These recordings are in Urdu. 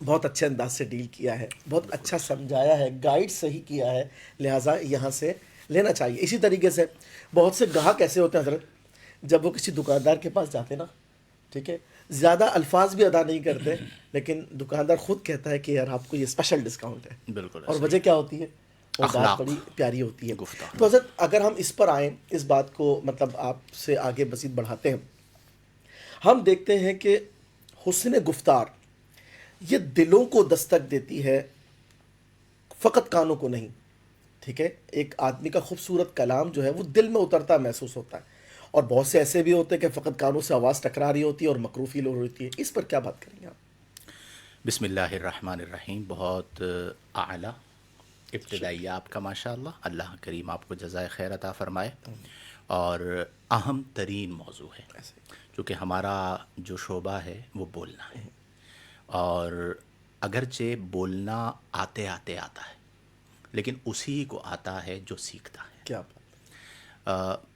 بہت اچھے انداز سے ڈیل کیا ہے, بہت اچھا سمجھایا ہے, گائیڈ صحیح کیا ہے, لہٰذا یہاں سے لینا چاہیے. اسی طریقے سے بہت سے گاہک ایسے ہوتے ہیں حضرت, جب وہ کسی دکاندار کے پاس جاتے نا, ٹھیک ہے, زیادہ الفاظ بھی ادا نہیں کرتے, لیکن دکاندار خود کہتا ہے کہ یار آپ کو یہ اسپیشل ڈسکاؤنٹ ہے, بالکل اور ایسے وجہ کیا ہوتی ہے, وہ بات اخلاق بڑی پیاری ہوتی ہے. گفتار. تو حضرت اگر ہم اس پر آئیں, اس بات کو مطلب آپ سے آگے مزید بڑھاتے ہیں, ہم دیکھتے ہیں کہ حسن گفتار یہ دلوں کو دستک دیتی ہے, فقط کانوں کو نہیں. ٹھیک ہے, ایک آدمی کا خوبصورت کلام جو ہے وہ دل میں اترتا محسوس ہوتا ہے, اور بہت سے ایسے بھی ہوتے ہیں کہ فقط کانوں سے آواز ٹکرا رہی ہوتی ہے اور مکروہ فیل ہو رہی ہوتی ہے. اس پر کیا بات کریں گے آپ؟ بسم اللہ الرحمن الرحیم. بہت اعلیٰ ابتدائی آپ کا ماشاء اللہ. اللہ کریم آپ کو جزائے خیر عطا فرمائے. اور اہم ترین موضوع ہے, چونکہ ہمارا جو شعبہ ہے وہ بولنا ہے, اور اگرچہ بولنا آتے آتے آتا ہے, لیکن اسی کو آتا ہے جو سیکھتا ہے. کیا بات,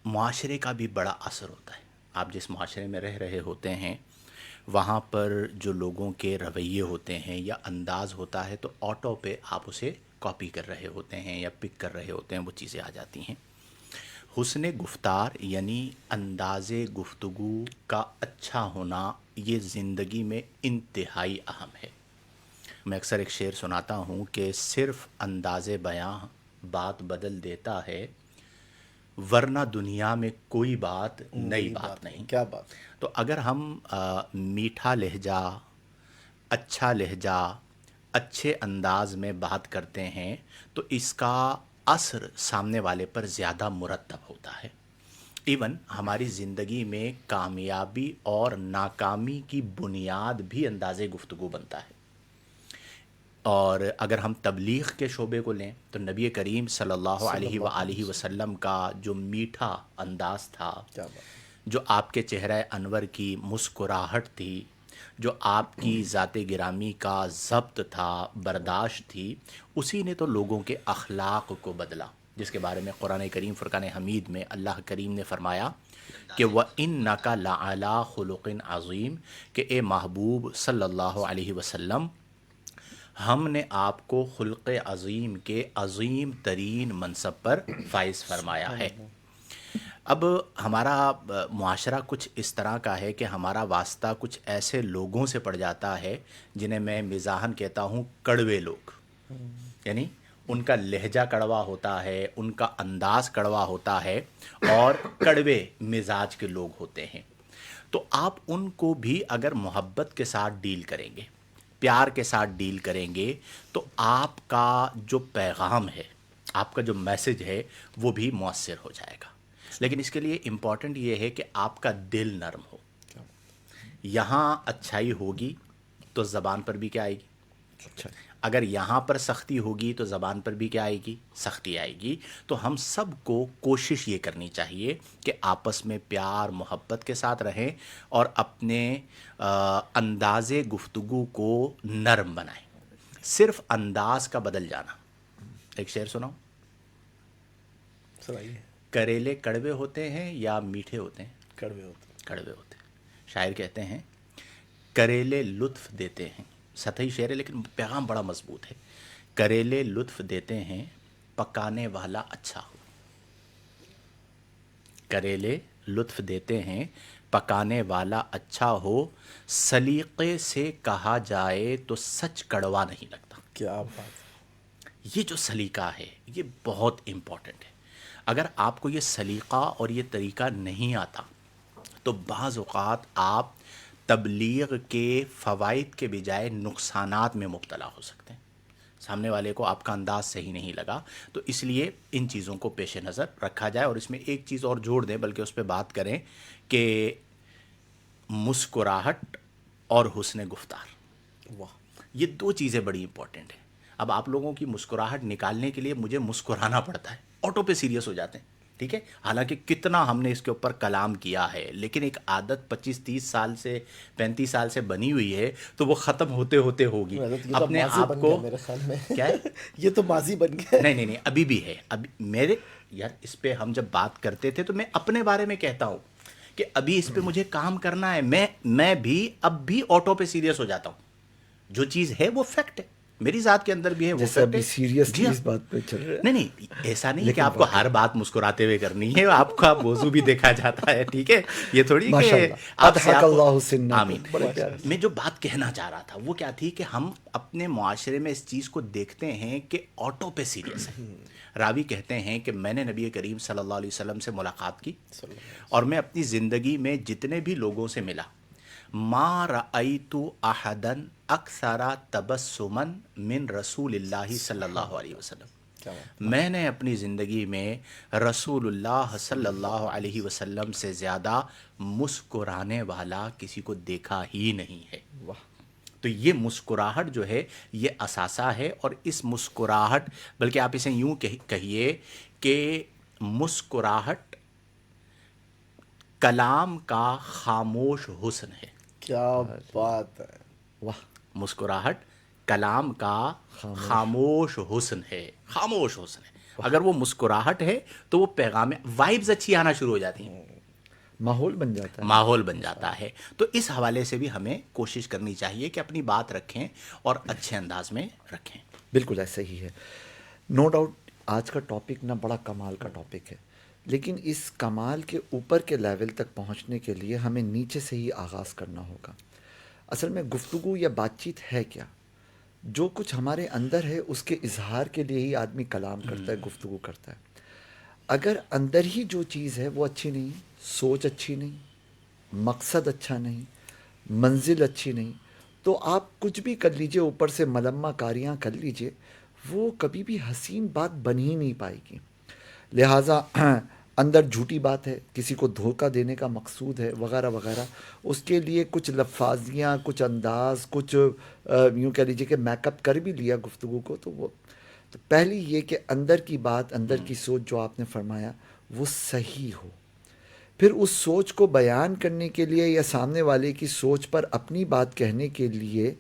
معاشرے کا بھی بڑا اثر ہوتا ہے. آپ جس معاشرے میں رہ رہے ہوتے ہیں وہاں پر جو لوگوں کے رویے ہوتے ہیں یا انداز ہوتا ہے, تو آٹو پہ آپ اسے کاپی کر رہے ہوتے ہیں یا پک کر رہے ہوتے ہیں, وہ چیزیں آ جاتی ہیں. حسن گفتار یعنی انداز گفتگو کا اچھا ہونا یہ زندگی میں انتہائی اہم ہے. میں اکثر ایک شعر سناتا ہوں کہ صرف انداز بیاں بات بدل دیتا ہے, ورنہ دنیا میں کوئی بات نئی بات نہیں. کیا بات. تو اگر ہم میٹھا لہجہ, اچھا لہجہ, اچھے انداز میں بات کرتے ہیں تو اس کا اثر سامنے والے پر زیادہ مرتب ہوتا ہے. ایون ہماری زندگی میں کامیابی اور ناکامی کی بنیاد بھی انداز گفتگو بنتا ہے. اور اگر ہم تبلیغ کے شعبے کو لیں تو نبی کریم صلی اللہ علیہ وآلہ وسلم کا جو میٹھا انداز تھا, کیا بات, جو آپ کے چہرہ انور کی مسکراہٹ تھی, جو آپ کی ذات گرامی کا ضبط تھا, برداشت تھی, اسی نے تو لوگوں کے اخلاق کو بدلا, جس کے بارے میں قرآن کریم فرقان حمید میں اللہ کریم نے فرمایا کہ وَإِنَّكَ لَعَلَىٰ خُلُقٍ عَظِيمٍ, کہ اے محبوب صلی اللہ علیہ وسلم ہم نے آپ کو خلق عظیم کے عظیم ترین منصب پر فائز فرمایا ہے. اب ہمارا معاشرہ کچھ اس طرح کا ہے کہ ہمارا واسطہ کچھ ایسے لوگوں سے پڑ جاتا ہے جنہیں میں مزاحاً کہتا ہوں کڑوے لوگ. یعنی ان کا لہجہ کڑوا ہوتا ہے, ان کا انداز کڑوا ہوتا ہے, اور کڑوے مزاج کے لوگ ہوتے ہیں. تو آپ ان کو بھی اگر محبت کے ساتھ ڈیل کریں گے, پیار کے ساتھ ڈیل کریں گے, تو آپ کا جو پیغام ہے, آپ کا جو میسج ہے وہ بھی مؤثر ہو جائے گا. لیکن اس کے لیے امپورٹنٹ یہ ہے کہ آپ کا دل نرم ہو. یہاں اچھائی ہوگی تو زبان پر بھی کیا آئے گی, اچھا, اگر یہاں پر سختی ہوگی تو زبان پر بھی کیا آئے گی, سختی آئے گی. تو ہم سب کو کوشش یہ کرنی چاہیے کہ آپس میں پیار محبت کے ساتھ رہیں اور اپنے انداز گفتگو کو نرم بنائیں. صرف انداز کا بدل جانا. ایک شعر سناؤ, سنائیے. کریلے کڑوے ہوتے ہیں یا میٹھے ہوتے ہیں؟ کڑوے ہوتے ہیں. کڑوے ہوتے ہیں. شاعر کہتے ہیں کریلے لطف دیتے ہیں. سطحی شعر ہے لیکن پیغام بڑا مضبوط ہے. کریلے لطف دیتے ہیں پکانے والا اچھا ہو. کریلے لطف دیتے ہیں پکانے والا اچھا ہو, سلیقے سے کہا جائے تو سچ کڑوا نہیں لگتا. کیا بات. یہ جو سلیقہ ہے یہ بہت امپورٹنٹ ہے. اگر آپ کو یہ سلیقہ اور یہ طریقہ نہیں آتا تو بعض اوقات آپ تبلیغ کے فوائد کے بجائے نقصانات میں مبتلا ہو سکتے ہیں. سامنے والے کو آپ کا انداز صحیح نہیں لگا, تو اس لیے ان چیزوں کو پیش نظر رکھا جائے. اور اس میں ایک چیز اور جوڑ دیں, بلکہ اس پہ بات کریں کہ مسکراہٹ اور حسن گفتار, واہ, یہ دو چیزیں بڑی امپورٹنٹ ہیں. اب آپ لوگوں کی مسکراہٹ نکالنے کے لیے مجھے مسکرانا پڑتا ہے, آٹو پہ سیریس ہو جاتے ہیں. ٹھیک ہے, حالانکہ کتنا ہم نے اس کے اوپر کلام کیا ہے, لیکن ایک عادت 25-30 سال سے 35 سال سے بنی ہوئی ہے, تو وہ ختم ہوتے ہوتے ہوگی. اپنے آپ کو میرے خیال میں کیا ہے, یہ تو ماضی بن گیا. نہیں, ابھی بھی ہے. ابھی میرے یار اس پہ ہم جب بات کرتے تھے تو میں اپنے بارے میں کہتا ہوں کہ ابھی اس پہ مجھے کام کرنا ہے. میں بھی اب بھی آٹو پہ سیریس ہو جاتا ہوں. جو چیز ہے وہ فیکٹ ہے، میری ذات کے اندر بھی ہے وہ جیسے فیکٹ ابھی ہے. سیریسلی جی ہاں. اس بات پہ چل رہا ہے. نہیں نہیں، ایسا نہیں کہ لیکن آپ کو ہر بات مسکراتے ہوئے کرنی ہے، آپ کا موضوع بھی دیکھا جاتا ہے. ٹھیک ہے، یہ تھوڑی کہ ماشاءاللہ، آپ سے اضحک آپ اللہ سنکم، آمین. بڑے پیارے. میں جو بات کہنا چاہ رہا تھا وہ کیا تھی کہ ہم اپنے معاشرے میں اس چیز کو دیکھتے ہیں کہ آٹو پہ سیریس ہے. راوی کہتے ہیں کہ میں نے نبی کریم صلی اللہ علیہ وسلم سے ملاقات کی اور میں اپنی زندگی میں جتنے بھی لوگوں سے ملا، ما رأیت احدا اکثر تبسما من رسول اللہ صلی اللہ علیہ وسلم. میں نے اپنی زندگی میں رسول اللہ صلی اللہ علیہ وسلم سے زیادہ مسکرانے والا کسی کو دیکھا ہی نہیں ہے. واہ، تو یہ مسکراہٹ جو ہے یہ اثاثہ ہے، اور اس مسکراہٹ، بلکہ آپ اسے یوں کہیے کہ مسکراہٹ کلام کا خاموش حسن ہے. کیا بات ہے. واہ، مسکراہٹ کلام کا خاموش حسن ہے. خاموش حسن ہے. اگر وہ مسکراہٹ ہے تو وہ پیغام، وائبز اچھی آنا شروع ہو جاتی ہیں، ماحول بن جاتا ہے. ماحول بن جاتا ہے. تو اس حوالے سے بھی ہمیں کوشش کرنی چاہیے کہ اپنی بات رکھیں اور اچھے انداز میں رکھیں. بالکل ایسا ہی ہے. نو ڈاؤٹ آج کا ٹاپک نا بڑا کمال کا ٹاپک ہے، لیکن اس کمال کے اوپر کے لیول تک پہنچنے کے لیے ہمیں نیچے سے ہی آغاز کرنا ہوگا. اصل میں گفتگو یا بات چیت ہے کیا؟ جو کچھ ہمارے اندر ہے اس کے اظہار کے لیے ہی آدمی کلام کرتا ہے، گفتگو کرتا ہے. اگر اندر ہی جو چیز ہے وہ اچھی نہیں، سوچ اچھی نہیں، مقصد اچھا نہیں، منزل اچھی نہیں، تو آپ کچھ بھی کر لیجئے، اوپر سے ملمہ کاریاں کر لیجئے، وہ کبھی بھی حسین بات بن ہی نہیں پائے گی. لہٰذا اندر جھوٹی بات ہے، کسی کو دھوکہ دینے کا مقصود ہے وغیرہ وغیرہ، اس کے لیے کچھ لفاظیاں، کچھ انداز، کچھ یوں کہہ لیجیے کہ میک اپ کر بھی لیا گفتگو کو، تو وہ تو پہلی یہ کہ اندر کی بات، اندر کی سوچ جو آپ نے فرمایا وہ صحیح ہو. پھر اس سوچ کو بیان کرنے کے لیے یا سامنے والے کی سوچ پر اپنی بات کہنے کے لیے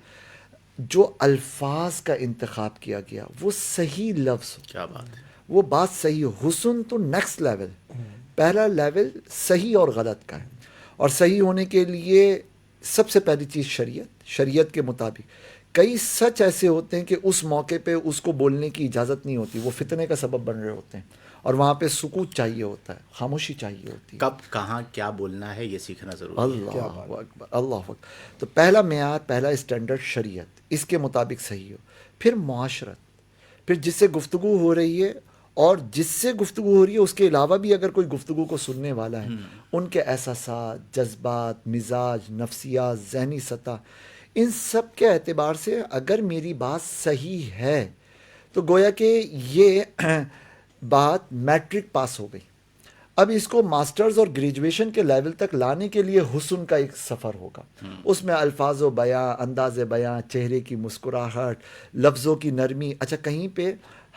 جو الفاظ کا انتخاب کیا گیا وہ صحیح لفظ ہو، کیا بات ہے. وہ بات صحیح ہو. حسن تو نیکسٹ لیول، پہلا لیول صحیح اور غلط کا ہے. اور صحیح ہونے کے لیے سب سے پہلی چیز شریعت کے مطابق. کئی سچ ایسے ہوتے ہیں کہ اس موقع پہ اس کو بولنے کی اجازت نہیں ہوتی، وہ فتنے کا سبب بن رہے ہوتے ہیں، اور وہاں پہ سکوت چاہیے ہوتا ہے، خاموشی چاہیے ہوتی ہے. کب کہاں کیا بولنا ہے یہ سیکھنا ضروری ہے. اللہ اکبر، اللہ اکبر. تو پہلا معیار، پہلا اسٹینڈرڈ شریعت، اس کے مطابق صحیح ہو. پھر معاشرت، پھر جس سے گفتگو ہو رہی ہے اور جس سے گفتگو ہو رہی ہے اس کے علاوہ بھی اگر کوئی گفتگو کو سننے والا ہے، ان کے احساسات، جذبات، مزاج، نفسیات، ذہنی سطح، ان سب کے اعتبار سے اگر میری بات صحیح ہے تو گویا کہ یہ بات میٹرک پاس ہو گئی. اب اس کو ماسٹرز اور گریجویشن کے لیول تک لانے کے لیے حسن کا ایک سفر ہوگا. اس میں الفاظ و بیاں، انداز بیاں، چہرے کی مسکراہٹ، لفظوں کی نرمی. اچھا، کہیں پہ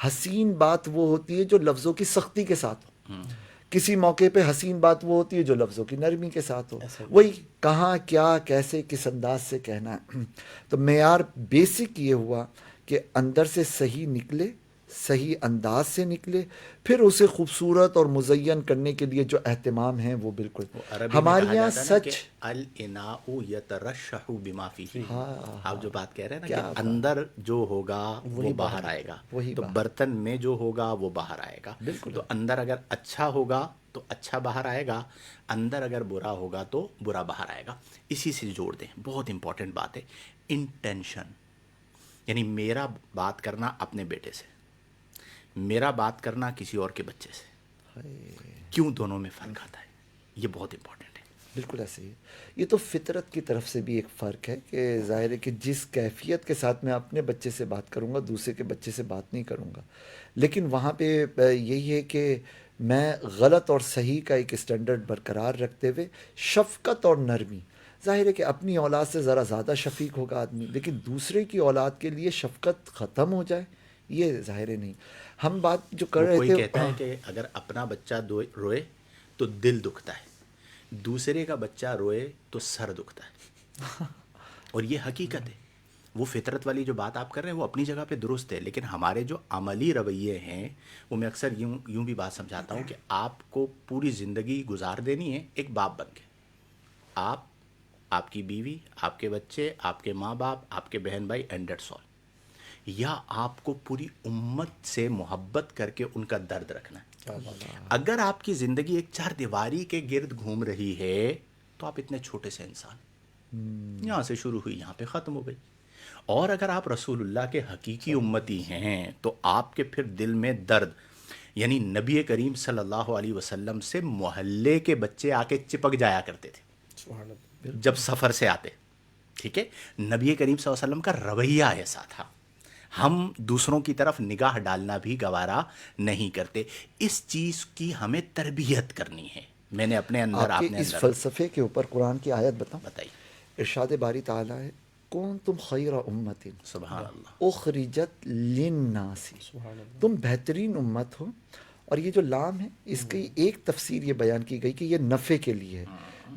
حسین بات وہ ہوتی ہے جو لفظوں کی سختی کے ساتھ ہو، کسی موقع پہ حسین بات وہ ہوتی ہے جو لفظوں کی نرمی کے ساتھ ہو. وہی کہاں، کیا، کیسے، کس انداز سے کہنا ہے. تو معیار بیسک یہ ہوا کہ اندر سے صحیح نکلے، صحیح انداز سے نکلے، پھر اسے خوبصورت اور مزین کرنے کے لیے جو اہتمام ہیں وہ بالکل. عربی میں ہمارے کہا یہاں جاتا ہے نا کہ سچ، الاناء یترشح بما فیہ. آپ جو بات کہہ رہے ہیں نا کیا کہ بات. اندر جو ہوگا وہ باہر آئے گا، وہی تو باہر. برتن میں جو ہوگا وہ باہر آئے گا. بالکل. تو اندر اگر اچھا ہوگا تو اچھا باہر آئے گا، اندر اگر برا ہوگا تو برا باہر آئے گا. اسی سے جوڑ دیں، بہت امپورٹنٹ بات ہے انٹینشن. یعنی میرا بات کرنا اپنے بیٹے سے، میرا بات کرنا کسی اور کے بچے سے، کیوں دونوں میں فرق آتا ہے، یہ بہت امپورٹنٹ ہے. بالکل ایسے ہی. یہ تو فطرت کی طرف سے بھی ایک فرق ہے کہ ظاہر ہے کہ جس کیفیت کے ساتھ میں اپنے بچے سے بات کروں گا دوسرے کے بچے سے بات نہیں کروں گا. لیکن وہاں پہ یہی ہے کہ میں غلط اور صحیح کا ایک اسٹینڈرڈ برقرار رکھتے ہوئے شفقت اور نرمی. ظاہر ہے کہ اپنی اولاد سے ذرا زیادہ شفیق ہوگا آدمی، لیکن دوسرے کی اولاد کے لیے شفقت ختم ہو جائے یہ ظاہر ہے نہیں. ہم بات جو کر وہ رہے کوئی تھے، کہتا ہے کہ اگر اپنا بچہ روئے تو دل دکھتا ہے، دوسرے کا بچہ روئے تو سر دکھتا ہے. اور یہ حقیقت ہے. وہ فطرت والی جو بات آپ کر رہے ہیں وہ اپنی جگہ پہ درست ہے، لیکن ہمارے جو عملی رویے ہیں وہ میں اکثر یوں بھی بات سمجھاتا ہوں کہ آپ کو پوری زندگی گزار دینی ہے ایک باپ بن کے. آپ آپ کی بیوی، آپ کے بچے، آپ کے ماں باپ، آپ کے بہن بھائی، اینڈ دیٹس آل. یا آپ کو پوری امت سے محبت کر کے ان کا درد رکھنا ہے. کیا بات ہے. اگر آپ کی زندگی ایک چار دیواری کے گرد گھوم رہی ہے تو آپ اتنے چھوٹے سے انسان، یہاں سے شروع ہوئی یہاں پہ ختم ہو گئی. اور اگر آپ رسول اللہ کے حقیقی امتی ہیں تو آپ کے پھر دل میں درد، یعنی نبی کریم صلی اللہ علیہ وسلم سے محلے کے بچے آ کے چپک جایا کرتے تھے سبحان اللہ. جب سفر سے آتے. ٹھیک ہے، نبی کریم صلی اللہ علیہ وسلم کا رویہ ایسا تھا. ہم دوسروں کی طرف نگاہ ڈالنا بھی گوارا نہیں کرتے. اس چیز کی ہمیں تربیت کرنی ہے. میں نے اپنے اندر، آپ کے آپ نے اس اندر. فلسفے کے اوپر قرآن کی آیت بتاؤں. بتائیے. ارشاد باری تعالیٰ ہے، کون تم خیر امت سبحان اللہ. اخرجت للناس، سبحان اللہ. تم بہترین امت ہو. اور یہ جو لام ہے اس کی ایک تفسیر یہ بیان کی گئی کہ یہ نفع کے لیے ہے،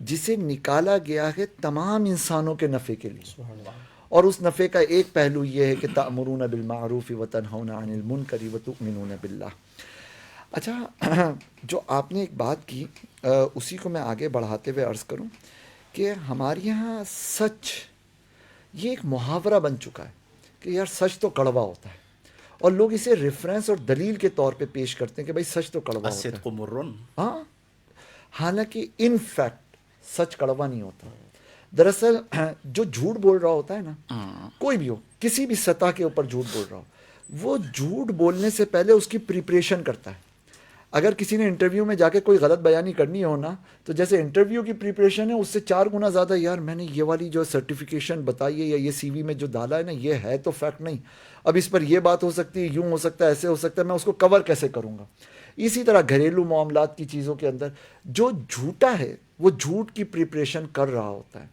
جسے نکالا گیا ہے تمام انسانوں کے نفع کے لیے. سبحان اللہ. اور اس نفع کا ایک پہلو یہ ہے کہ تأمرون بالمعروف وتنہون عن المنکر وتؤمنون باللہ. اچھا، جو آپ نے ایک بات کی اسی کو میں آگے بڑھاتے ہوئے عرض کروں کہ ہمارے یہاں سچ یہ ایک محاورہ بن چکا ہے کہ یار سچ تو کڑوا ہوتا ہے، اور لوگ اسے ریفرنس اور دلیل کے طور پہ پیش کرتے ہیں کہ بھائی سچ تو کڑوا ہوتا ہے. الصدق مرن. ہاں، حالانکہ ان فیکٹ سچ کڑوا نہیں ہوتا. دراصل جو جھوٹ بول رہا ہوتا ہے نا، کوئی بھی ہو، کسی بھی سطح کے اوپر جھوٹ بول رہا ہو، وہ جھوٹ بولنے سے پہلے اس کی پریپریشن کرتا ہے. اگر کسی نے انٹرویو میں جا کے کوئی غلط بیانی کرنی ہو نا، تو جیسے انٹرویو کی پریپریشن ہے اس سے 4 گنا زیادہ، یار میں نے یہ والی جو سرٹیفکیشن بتائی ہے یا یہ سی وی میں جو ڈالا ہے نا، یہ ہے تو فیکٹ نہیں، اب اس پر یہ بات ہو سکتی ہے، یوں ہو سکتا ہے، ایسے ہو سکتا ہے، میں اس کو کور کیسے کروں گا. اسی طرح گھریلو معاملات کی چیزوں کے اندر جو جھوٹا ہے وہ جھوٹ کی پریپریشن کر رہا ہوتا ہے.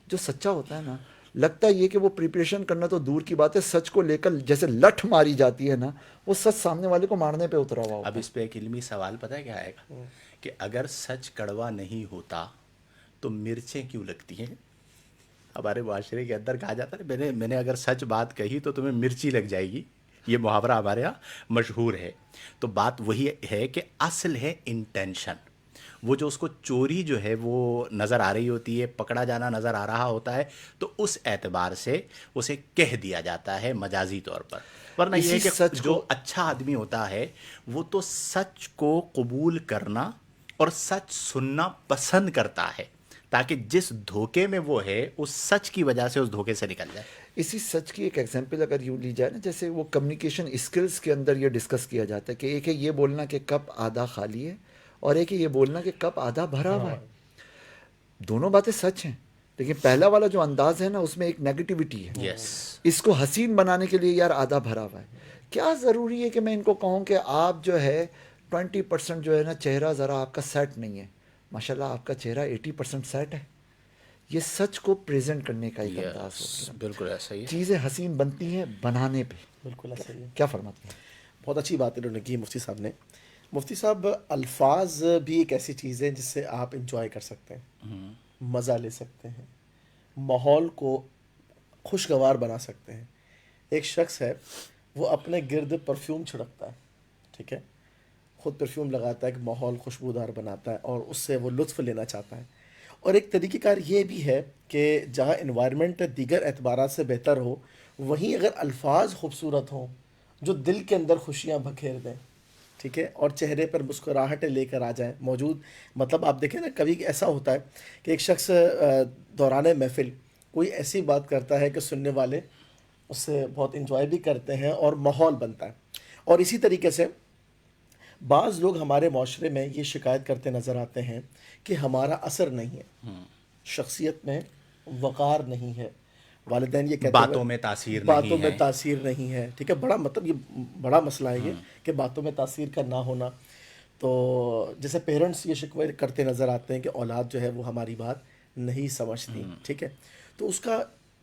جو سچا ہوتا ہے نا، لگتا ہے یہ کہ وہ پریپریشن کرنا تو دور کی بات ہے، سچ کو لے کر جیسے لٹھ ماری جاتی ہے نا، وہ سچ سامنے والے کو مارنے پہ اترا ہوا ہوتا اب ہے. اس پہ ایک علمی سوال پتہ ہے کیا آئے گا، کہ اگر سچ کڑوا نہیں ہوتا تو مرچیں کیوں لگتی ہیں؟ ہمارے معاشرے کے اندر کہا جاتا ہے میں نے اگر سچ بات کہی تو تمہیں مرچی لگ جائے گی. یہ محاورہ ہمارے یہاں مشہور ہے. تو بات وہی ہے کہ اصل ہے انٹینشن. وہ جو اس کو چوری جو ہے وہ نظر آ رہی ہوتی ہے، پکڑا جانا نظر آ رہا ہوتا ہے، تو اس اعتبار سے اسے کہہ دیا جاتا ہے مجازی طور پر. ورنہ یہ ہے اسی کہ سچ جو کو اچھا آدمی ہوتا ہے وہ تو سچ کو قبول کرنا اور سچ سننا پسند کرتا ہے، تاکہ جس دھوکے میں وہ ہے اس سچ کی وجہ سے اس دھوکے سے نکل جائے. اسی سچ کی ایک ایگزامپل اگر یوں لی جائے نا، جیسے وہ کمیونیکیشن اسکلز کے اندر یہ ڈسکس کیا جاتا ہے کہ ایک ہے یہ بولنا کہ کپ آدھا خالی ہے، اور ایک ہے یہ بولنا کہ کپ آدھا بھرا ہوا ہے. دونوں باتیں سچ ہیں، لیکن پہلا والا جو انداز ہے نا اس میں ایک نیگیٹیوٹی ہے. یس. اس کو حسین بنانے کے لیے یار آدھا بھرا ہوا ہے. کیا ضروری ہے کہ میں ان کو کہوں کہ آپ جو ہے 20% جو ہے نا چہرہ ذرا آپ کا سیٹ نہیں ہے، ماشاءاللہ آپ کا چہرہ 80% سیٹ ہے. یہ سچ کو پریزنٹ کرنے کا ایک انداز ہو یس، گیا. بالکل ایسا ہی ہے. چیزیں حسین بنتی ہیں بنانے پہ. بالکل ایسا ہی ہے. کیا فرماتے ہیں؟ بہت اچھی بات انہوں نے کی مفتی صاحب نے. مفتی صاحب، الفاظ بھی ایک ایسی چیز ہے جس سے آپ انجوائے کر سکتے ہیں، مزہ لے سکتے ہیں، ماحول کو خوشگوار بنا سکتے ہیں. ایک شخص ہے وہ اپنے گرد پرفیوم چھڑکتا ہے، ٹھیک ہے، خود پرفیوم لگاتا ہے کہ ماحول خوشبودار بناتا ہے اور اس سے وہ لطف لینا چاہتا ہے. اور ایک طریقہ کار یہ بھی ہے کہ جہاں انوائرمنٹ دیگر اعتبارات سے بہتر ہو، وہیں اگر الفاظ خوبصورت ہوں جو دل کے اندر خوشیاں بکھیر دیں، ٹھیک ہے، اور چہرے پر مسکراہٹیں لے کر آ جائیں موجود. مطلب آپ دیکھیں نا، کبھی ایسا ہوتا ہے کہ ایک شخص دوران محفل کوئی ایسی بات کرتا ہے کہ سننے والے اس سے بہت انجوائے بھی کرتے ہیں اور ماحول بنتا ہے. اور اسی طریقے سے بعض لوگ ہمارے معاشرے میں یہ شکایت کرتے نظر آتے ہیں کہ ہمارا اثر نہیں ہے، شخصیت میں وقار نہیں ہے. والدین یہ کہتے باتوں میں تاثیر باتوں نہیں میں ہے. تاثیر نہیں ہے، ٹھیک ہے. بڑا مطلب یہ بڑا مسئلہ ہے یہ کہ باتوں میں تاثیر کا نہ ہونا. تو جیسے پیرنٹس یہ شکوے کرتے نظر آتے ہیں کہ اولاد جو ہے وہ ہماری بات نہیں سمجھتی، ٹھیک ہے. تو اس کا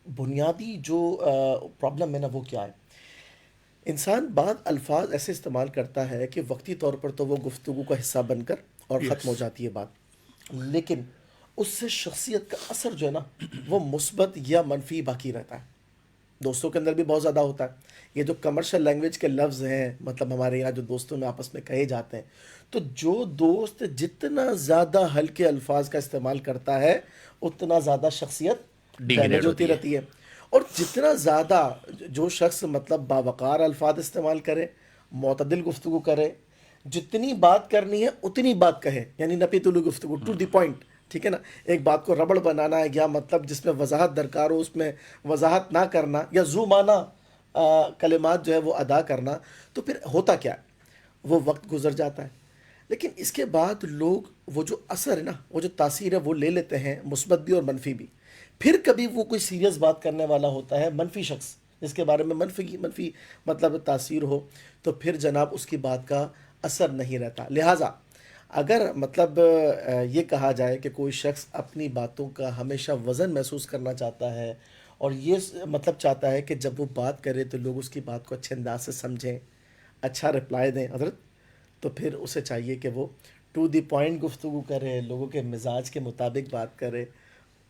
بنیادی جو پرابلم ہے نا وہ کیا ہے؟ انسان بعض الفاظ ایسے استعمال کرتا ہے کہ وقتی طور پر تو وہ گفتگو کا حصہ بن کر اور ختم ہو جاتی ہے بات، لیکن اس سے شخصیت کا اثر جو ہے نا وہ مثبت یا منفی باقی رہتا ہے. دوستوں کے اندر بھی بہت زیادہ ہوتا ہے. یہ جو کمرشل لینگویج کے لفظ ہیں مطلب ہمارے یہاں جو دوستوں میں آپس میں کہے جاتے ہیں, تو جو دوست جتنا زیادہ ہلکے الفاظ کا استعمال کرتا ہے اتنا زیادہ شخصیت ڈیمیج ہوتی رہتی ہے. اور جتنا زیادہ جو شخص مطلب باوقار الفاظ استعمال کرے, معتدل گفتگو کرے, جتنی بات کرنی ہے اتنی بات کہے, یعنی نپی تلو گفتگو, ٹو دی پوائنٹ, ٹھیک ہے نا. ایک بات کو ربڑ بنانا ہے یا مطلب جس میں وضاحت درکار ہو اس میں وضاحت نہ کرنا, یا زو معنی کلمات جو ہے وہ ادا کرنا, تو پھر ہوتا کیا ہے, وہ وقت گزر جاتا ہے. لیکن اس کے بعد لوگ وہ جو اثر ہے نا, وہ جو تاثیر ہے وہ لے لیتے ہیں, مثبت بھی اور منفی بھی. پھر کبھی وہ کوئی سیریس بات کرنے والا ہوتا ہے, منفی شخص جس کے بارے میں منفی مطلب تاثیر ہو, تو پھر جناب اس کی بات کا اثر نہیں رہتا. لہٰذا اگر مطلب یہ کہا جائے کہ کوئی شخص اپنی باتوں کا ہمیشہ وزن محسوس کرنا چاہتا ہے اور یہ مطلب چاہتا ہے کہ جب وہ بات کرے تو لوگ اس کی بات کو اچھے انداز سے سمجھیں, اچھا رپلائی دیں حضرت, تو پھر اسے چاہیے کہ وہ ٹو دی پوائنٹ گفتگو کرے, لوگوں کے مزاج کے مطابق بات کرے.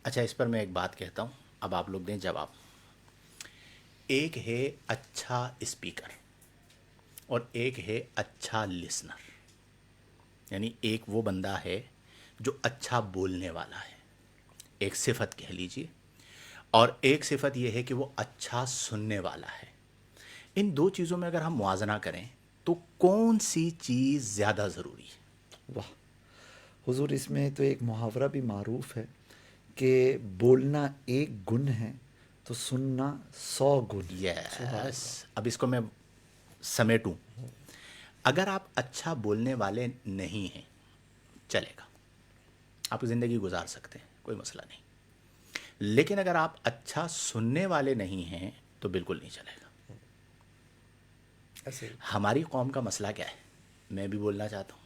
اچھا, اس پر میں ایک بات کہتا ہوں, اب آپ لوگ دیں جواب. ایک ہے اچھا اسپیکر اور ایک ہے اچھا لسنر. یعنی ایک وہ بندہ ہے جو اچھا بولنے والا ہے, ایک صفت کہہ لیجئے, اور ایک صفت یہ ہے کہ وہ اچھا سننے والا ہے. ان دو چیزوں میں اگر ہم موازنہ کریں تو کون سی چیز زیادہ ضروری ہے؟ واہ حضور, اس میں تو ایک محاورہ بھی معروف ہے کہ بولنا ایک گن ہے تو سننا 100 گن. یس, اب اس کو میں سمیٹوں. اگر آپ اچھا بولنے والے نہیں ہیں چلے گا, آپ زندگی گزار سکتے ہیں, کوئی مسئلہ نہیں. لیکن اگر آپ اچھا سننے والے نہیں ہیں تو بالکل نہیں چلے گا. ہماری قوم کا مسئلہ کیا ہے؟ میں بھی بولنا چاہتا ہوں,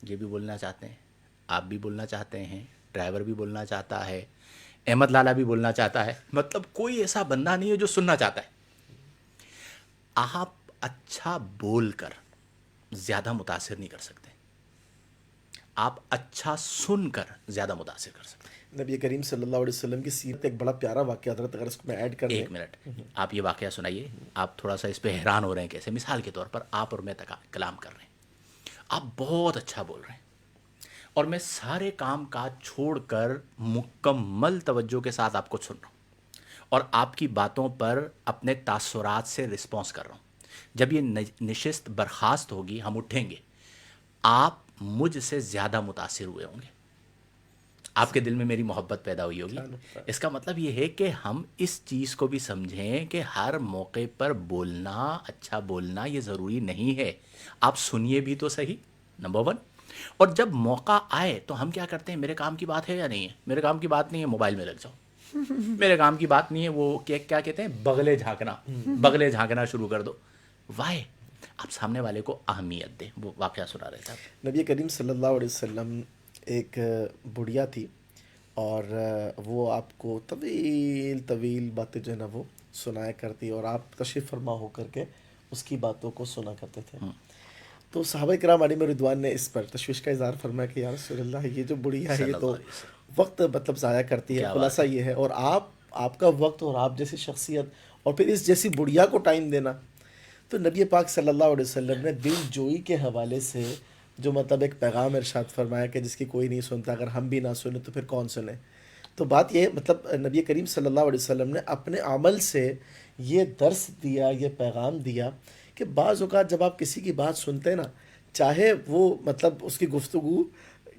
یہ بھی بولنا چاہتے ہیں, آپ بھی بولنا چاہتے ہیں, ڈرائیور بھی بولنا چاہتا ہے, احمد لالا بھی بولنا چاہتا ہے, مطلب کوئی ایسا بندہ نہیں ہے جو سننا چاہتا ہے. آپ اچھا بول کر زیادہ متاثر نہیں کر سکتے, آپ اچھا سن کر زیادہ متاثر کر سکتے ہیں. نبی کریم صلی اللہ علیہ وسلم کی سیرت ایک بڑا پیارا واقعہ حضرت, اگر اس کو میں ایڈ کر دیں. ایک منٹ, آپ یہ واقعہ سنائیے. آپ تھوڑا سا اس پہ حیران ہو رہے ہیں کیسے. مثال کے طور پر آپ اور میں کلام کر رہے ہیں, آپ بہت اچھا بول رہے ہیں, اور میں سارے کام کاج چھوڑ کر مکمل توجہ کے ساتھ آپ کو سن رہا ہوں اور آپ کی باتوں پر اپنے تاثرات سے رسپانس کر رہا ہوں. جب یہ نشست برخاست ہوگی, ہم اٹھیں گے, آپ مجھ سے زیادہ متاثر ہوئے ہوں گے, آپ کے دل میں میری محبت پیدا ہوئی ہوگی. اس کا مطلب یہ ہے کہ ہم اس چیز کو بھی سمجھیں کہ ہر موقع پر بولنا, اچھا بولنا یہ ضروری نہیں ہے. آپ سنیے بھی تو صحیح, نمبر 1. اور جب موقع آئے تو ہم کیا کرتے ہیں, میرے کام کی بات ہے یا نہیں ہے, میرے کام کی بات نہیں ہے, موبائل میں لگ جاؤ. میرے کام کی بات نہیں ہے, وہ کیا کہتے ہیں, بغلے جھانکنا شروع کر دو. وائے, آپ سامنے والے کو اہمیت دیں. وہ واقعہ سنا رہے تھے آپ. نبی کریم صلی اللہ علیہ وسلم, ایک بڑھیا تھی اور وہ آپ کو طویل باتیں جو ہے نا وہ سنایا کرتی, اور آپ تشریف فرما ہو کر کے اس کی باتوں کو سنا کرتے تھے. تو صحابہ کرام علیہم رضوان نے اس پر تشویش کا اظہار فرمایا کہ یا رسول اللہ, یہ جو بڑھیا ہے یہ تو وقت مطلب ضائع کرتی ہے. خلاصہ یہ ہے, اور آپ کا وقت اور آپ جیسی شخصیت اور پھر اس جیسی بڑھیا کو ٹائم دینا. تو نبی پاک صلی اللہ علیہ وسلم نے دل جوئی کے حوالے سے جو مطلب ایک پیغام ارشاد فرمایا کہ جس کی کوئی نہیں سنتا, اگر ہم بھی نہ سنیں تو پھر کون سنے. تو بات یہ مطلب نبی کریم صلی اللہ علیہ وسلم نے اپنے عمل سے یہ درس دیا, یہ پیغام دیا کہ بعض اوقات جب آپ کسی کی بات سنتے ہیں نا, چاہے وہ مطلب اس کی گفتگو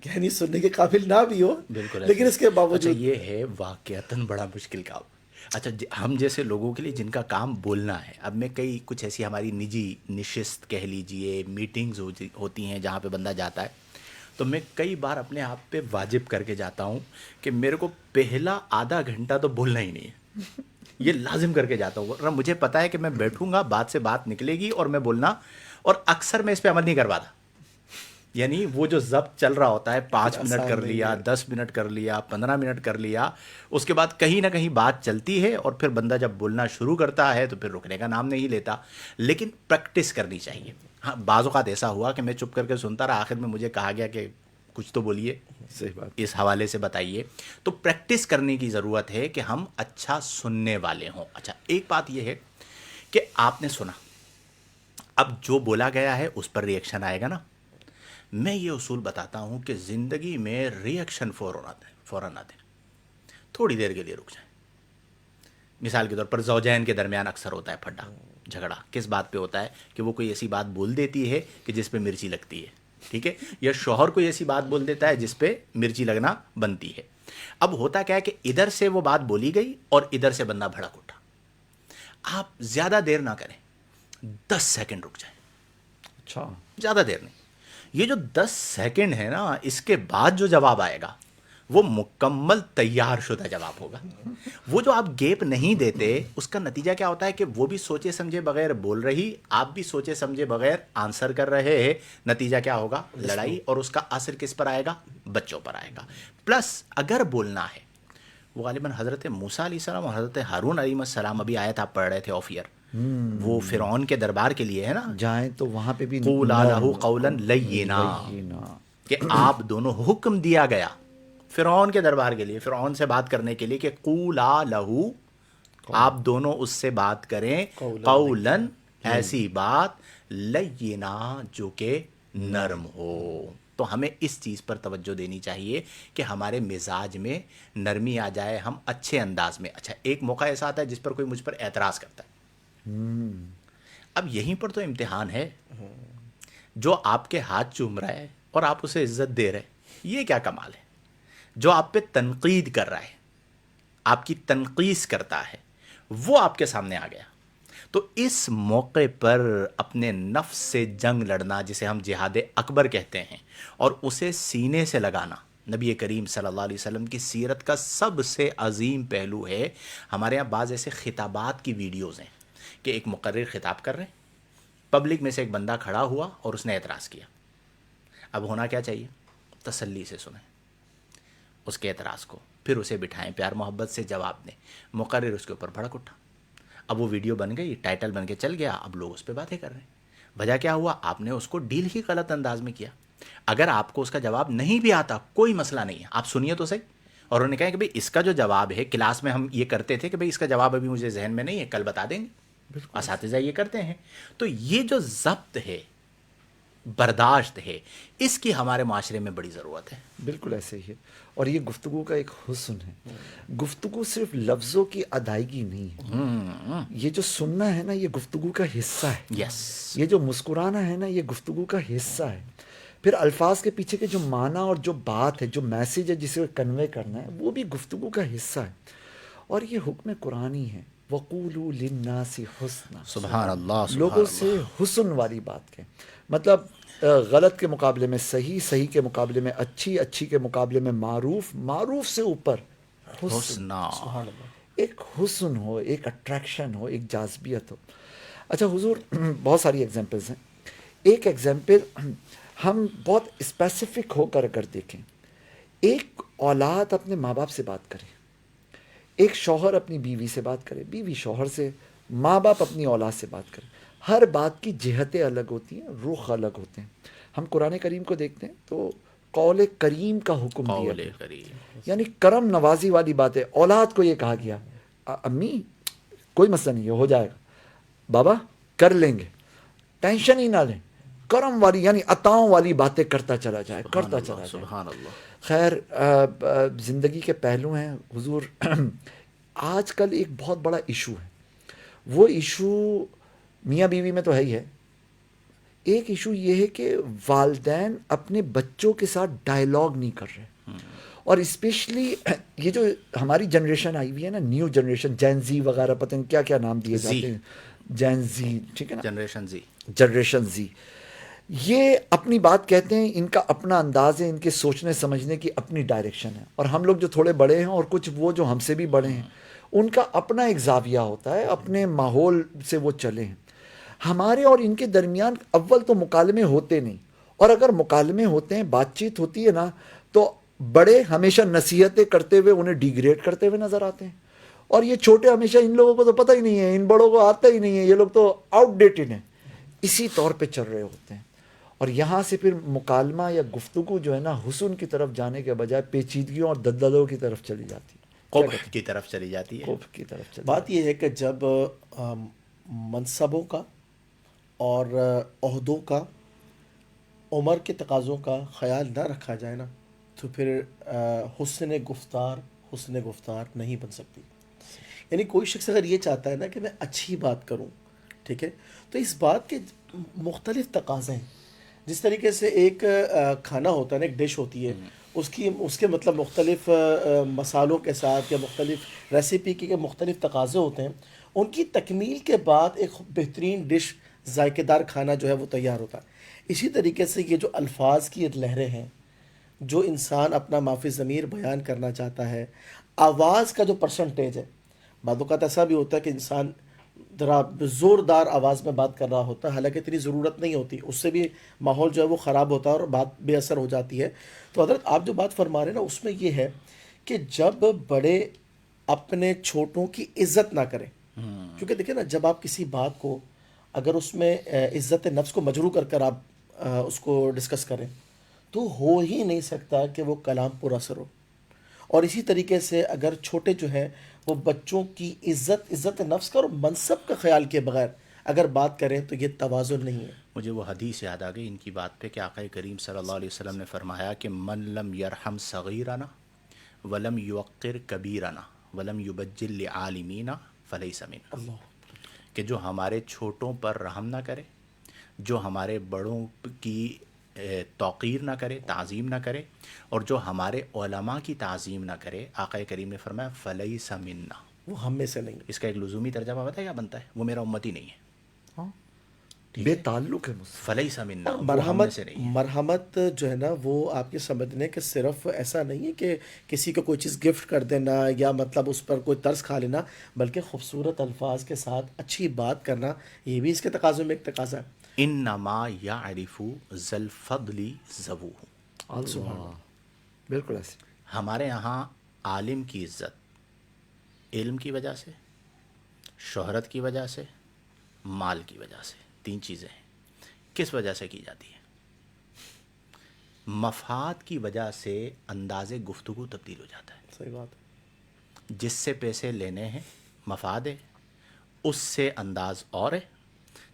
یعنی سننے کے قابل نہ بھی ہو, لیکن اس کے باوجود. اچھا, یہ ہے واقعتاً بڑا مشکل کام. اچھا, ہم جیسے لوگوں کے لیے جن کا کام بولنا ہے, اب میں کچھ ایسی ہماری نجی نشست کہہ لیجئے, میٹنگز ہوتی ہیں جہاں پہ بندہ جاتا ہے, تو میں کئی بار اپنے آپ پہ واجب کر کے جاتا ہوں کہ میرے کو پہلا آدھا گھنٹہ تو بولنا ہی نہیں ہے. یہ لازم کر کے جاتا ہوں, ورنہ مجھے پتا ہے کہ میں بیٹھوں گا, بات سے بات نکلے گی اور میں بولنا, اور اکثر میں اس پہ عمل نہیں کر پاتا. یعنی وہ جو ضبط چل رہا ہوتا ہے, 5 منٹ کر لیا, 10 منٹ کر لیا, 15 منٹ کر لیا, اس کے بعد کہیں نہ کہیں بات چلتی ہے, اور پھر بندہ جب بولنا شروع کرتا ہے تو پھر رکنے کا نام نہیں لیتا. لیکن پریکٹس کرنی چاہیے. ہاں, بعض اوقات ایسا ہوا کہ میں چپ کر کے سنتا رہا, آخر میں مجھے کہا گیا کہ کچھ تو بولیے، صحیح بات. اس حوالے سے بتائیے. تو پریکٹس کرنے کی ضرورت ہے کہ ہم اچھا سننے والے ہوں. اچھا ایک بات یہ ہے کہ آپ نے سنا، اب جو بولا گیا ہے اس پر ریئیکشن آئے گا نا. میں یہ اصول بتاتا ہوں کہ زندگی میں ریئیکشن فوراً آتے ہیں، تھوڑی دیر کے لیے رک جائیں. مثال کے طور پر زوجین کے درمیان اکثر ہوتا ہے پھڈا جھگڑا. کس بات پہ ہوتا ہے؟ کہ وہ کوئی ایسی بات بول دیتی ہے کہ جس پہ مرچی لگتی ہے، ٹھیک ہے، یا شوہر کوئی ایسی بات بول دیتا ہے جس پہ مرچی لگنا بنتی ہے. اب ہوتا کیا ہے کہ ادھر سے وہ بات بولی گئی اور ادھر سے بندہ بھڑک اٹھا. آپ زیادہ دیر نہ کریں، 10 سیکنڈ رک جائیں، اچھا. زیادہ دیر نہیں. یہ جو 10 سیکنڈ ہے نا، اس کے بعد جو جواب آئے گا وہ مکمل تیار شدہ جواب ہوگا. وہ جو آپ گیپ نہیں دیتے، اس کا نتیجہ کیا ہوتا ہے کہ وہ بھی سوچے سمجھے بغیر بول رہی، آپ بھی سوچے سمجھے بغیر آنسر کر رہے ہیں. نتیجہ کیا ہوگا؟ لڑائی. اور اس کا اثر کس پر آئے گا؟ بچوں پر آئے گا. پلس اگر بولنا ہے، وہ غالباً حضرت موسیٰ علیہ السلام اور حضرت ہارون علیہ السلام، ابھی آیت آپ پڑھ رہے تھے آف ایئر، وہ فرعون کے دربار کے لیے ہے نا، جائیں تو وہاں پہ بھی قولا لہ قولا لینا، کہ آپ دونوں حکم دیا گیا فرعون کے دربار کے لیے، فرعون سے بات کرنے کے لیے، کہ قولا لہ، آپ دونوں اس سے بات کریں، قولا، ایسی بات، لینا، جو کہ نرم ہو. تو ہمیں اس چیز پر توجہ دینی چاہیے کہ ہمارے مزاج میں نرمی آ جائے، ہم اچھے انداز میں. اچھا ایک موقع ایسا آتا ہے جس پر کوئی مجھ پر اعتراض کرتا ہے. اب یہیں پر تو امتحان ہے. جو آپ کے ہاتھ چوم رہا ہے اور آپ اسے عزت دے رہے، یہ کیا کمال ہے؟ جو آپ پہ تنقید کر رہا ہے، آپ کی تنقیص کرتا ہے، وہ آپ کے سامنے آ گیا. تو اس موقع پر اپنے نفس سے جنگ لڑنا، جسے ہم جہاد اکبر کہتے ہیں، اور اسے سینے سے لگانا، نبی کریم صلی اللہ علیہ وسلم کی سیرت کا سب سے عظیم پہلو ہے. ہمارے یہاں بعض ایسے خطابات کی ویڈیوز ہیں کہ ایک مقرر خطاب کر رہے ہیں، پبلک میں سے ایک بندہ کھڑا ہوا اور اس نے اعتراض کیا. اب ہونا کیا چاہیے؟ تسلی سے سنیں اس کے اعتراض کو، پھر اسے بٹھائیں، پیار محبت سے جواب دیں. مقرر اس کے اوپر بھڑک اٹھا. اب وہ ویڈیو بن گئی، ٹائٹل بن کے چل گیا، اب لوگ اس پہ باتیں کر رہے ہیں. وجہ کیا ہوا؟ آپ نے اس کو ڈیل ہی غلط انداز میں کیا. اگر آپ کو اس کا جواب نہیں بھی آتا، کوئی مسئلہ نہیں ہے، آپ سنیے تو صحیح. اور انہوں نے کہا کہ بھئی اس کا جو جواب ہے، کلاس میں ہم یہ کرتے تھے کہ بھئی اس کا جواب ابھی مجھے ذہن میں نہیں ہے، کل بتا دیں گے. اساتذہ یہ کرتے ہیں. تو یہ جو ضبط ہے، برداشت ہے، اس کی ہمارے معاشرے میں بڑی ضرورت ہے. بالکل ایسے ہی ہے. اور یہ گفتگو کا ایک حسن ہے. گفتگو صرف لفظوں کی ادائیگی نہیں ہے. یہ جو سننا ہے نا، یہ گفتگو کا حصہ ہے. یس. یہ جو مسکرانا ہے نا، یہ گفتگو کا حصہ ہے. پھر الفاظ کے پیچھے کے جو معنی اور جو بات ہے، جو میسیج ہے جسے کنوے کرنا ہے، وہ بھی گفتگو کا حصہ ہے. اور یہ حکم قرآنی ہے، وَقُولُوا لِلنَّاسِ حُسْنًا. سبحان اللہ. لوگوں سے حسن والی بات کہیں. مطلب غلط کے مقابلے میں صحیح، صحیح کے مقابلے میں اچھی، اچھی کے مقابلے میں معروف، معروف سے اوپر حسن. ایک حسن ہو، ایک اٹریکشن ہو، ایک جاذبیت ہو. اچھا حضور، بہت ساری ایگزامپلز ہیں. ایک ایگزامپل ہم بہت اسپیسیفک ہو کر اگر دیکھیں، ایک اولاد اپنے ماں باپ سے بات کرے، ایک شوہر اپنی بیوی سے بات کرے، بیوی شوہر سے، ماں باپ اپنی اولاد سے بات کرے. ہر بات کی جہتیں الگ ہوتی ہیں، رخ الگ ہوتے ہیں. ہم قرآن کریم کو دیکھتے ہیں تو قول کریم کا حکم دیا قول گیا، کریم، یعنی کرم نوازی والی بات ہے. اولاد کو یہ کہا گیا، امی کوئی مسئلہ نہیں ہے، ہو جائے گا، بابا کر لیں گے، ٹینشن ہی نہ لیں. کرم والی یعنی عطاؤں والی باتیں کرتا چلا جائے، کرتا چلا جائے. سبحان اللہ. خیر، زندگی کے پہلو ہیں حضور. آج کل ایک بہت بڑا ایشو ہے. وہ ایشو میاں بیوی میں تو ہے ہی ہے. ایک ایشو یہ ہے کہ والدین اپنے بچوں کے ساتھ ڈائیلاگ نہیں کر رہے. اور اسپیشلی یہ جو ہماری جنریشن آئی ہوئی ہے نا، نیو جنریشن، جین زی وغیرہ، پتہ نہیں کیا کیا نام دیے جاتے ہیں، جین زی، ٹھیک ہے نا، جنریشن زی، جنریشن زی. یہ اپنی بات کہتے ہیں، ان کا اپنا انداز ہے، ان کے سوچنے سمجھنے کی اپنی ڈائریکشن ہے. اور ہم لوگ جو تھوڑے بڑے ہیں اور کچھ وہ جو ہم سے بھی بڑے ہیں، ان کا اپنا ایک زاویہ ہوتا ہے، اپنے ماحول سے وہ چلے ہیں. ہمارے اور ان کے درمیان اول تو مکالمے ہوتے نہیں، اور اگر مکالمے ہوتے ہیں، بات چیت ہوتی ہے نا، تو بڑے ہمیشہ نصیحتیں کرتے ہوئے انہیں ڈیگریڈ کرتے ہوئے نظر آتے ہیں. اور یہ چھوٹے ہمیشہ، ان لوگوں کو تو پتہ ہی نہیں ہے، ان بڑوں کو آتا ہی نہیں ہے، یہ لوگ تو آؤٹ ڈیٹڈ ہیں، اسی طور پہ چل رہے ہوتے ہیں. اور یہاں سے پھر مکالمہ یا گفتگو جو ہے نا حسن کی طرف جانے کے بجائے پیچیدگیوں اور دلدلوں کی طرف چلی جاتی ہے. کیا قبح کہتے کی طرف چلی جاتی ہیں؟ ہے. کوف کی طرف چلی بات جاتی یہ ہے کہ جب منصبوں کا اور عہدوں کا، عمر کے تقاضوں کا خیال نہ رکھا جائے نا، تو پھر حسن گفتار نہیں بن سکتی. یعنی کوئی شخص اگر یہ چاہتا ہے نا کہ میں اچھی بات کروں، ٹھیک ہے، تو اس بات کے مختلف تقاضے ہیں. جس طریقے سے ایک کھانا ہوتا ہے نا، ایک ڈش ہوتی ہے، اس کے مطلب مختلف مسالوں کے ساتھ یا مختلف ریسیپی کے مختلف تقاضے ہوتے ہیں. ان کی تکمیل کے بعد ایک بہترین ڈش، ذائقہ دار کھانا جو ہے وہ تیار ہوتا ہے. اسی طریقے سے یہ جو الفاظ کی لہریں ہیں، جو انسان اپنا مافی ضمیر بیان کرنا چاہتا ہے، آواز کا جو پرسنٹیج ہے، بعض اوقات ایسا بھی ہوتا ہے کہ انسان ذرا زوردار آواز میں بات کر رہا ہوتا ہے، حالانکہ اتنی ضرورت نہیں ہوتی، اس سے بھی ماحول جو ہے وہ خراب ہوتا ہے اور بات بے اثر ہو جاتی ہے. تو حضرت آپ جو بات فرما رہے ہیں نا، اس میں یہ ہے کہ جب بڑے اپنے چھوٹوں کی عزت نہ کریں. کیونکہ دیکھیں نا، جب آپ کسی بات کو اگر اس میں عزت نفس کو مجروح کر کر آپ اس کو ڈسکس کریں، تو ہو ہی نہیں سکتا کہ وہ کلام پر اثر ہو. اور اسی طریقے سے اگر چھوٹے جو ہیں وہ بچوں کی عزت نفس کا اور منصب کا خیال کیے بغیر اگر بات کریں، تو یہ توازن نہیں ہے. مجھے وہ حدیث یاد آ گئی ان کی بات پہ کہ آقا کریم صلی اللہ علیہ وسلم نے فرمایا کہ من لم یرحم صغیرنا ولم یوقر کبیرنا ولم یبجل لعالمینا فلیس منا. اللہ کہ جو ہمارے چھوٹوں پر رحم نہ کرے، جو ہمارے بڑوں کی توقیر نہ کرے، تعظیم نہ کرے، اور جو ہمارے علماء کی تعظیم نہ کرے، آقا کریم نے فرمایا فلیس منا. وہ ہم میں سے نہیں ہے. اس کا ایک لزومی ترجمہ پتہ ہے کیا بنتا ہے؟ وہ میرا امتی نہیں ہے. ہاں، ٹھیک بے ہے، تعلق ہے مجھ سے. فلیس منا، اور وہ ہم میں سے نہیں ہے. مرحمت جو ہے نا، وہ آپ کے سمجھنے کہ صرف ایسا نہیں ہے کہ کسی کو کوئی چیز گفٹ کر دینا یا مطلب اس پر کوئی طرز کھا لینا، بلکہ خوبصورت الفاظ کے ساتھ اچھی بات کرنا، یہ بھی اس کے تقاضوں میں ایک تقاضا ہے. انما یعرف ذی الفضل ذووہ. اللہ، بالکل ایسے. ہمارے یہاں عالم کی عزت علم کی وجہ سے، شہرت کی وجہ سے، مال کی وجہ سے، تین چیزیں ہیں. کس وجہ سے کی جاتی ہے؟ مفاد کی وجہ سے انداز گفتگو تبدیل ہو جاتا ہے. صحیح بات ہے. جس سے پیسے لینے ہیں مفاد ہے، اس سے انداز اور ہے.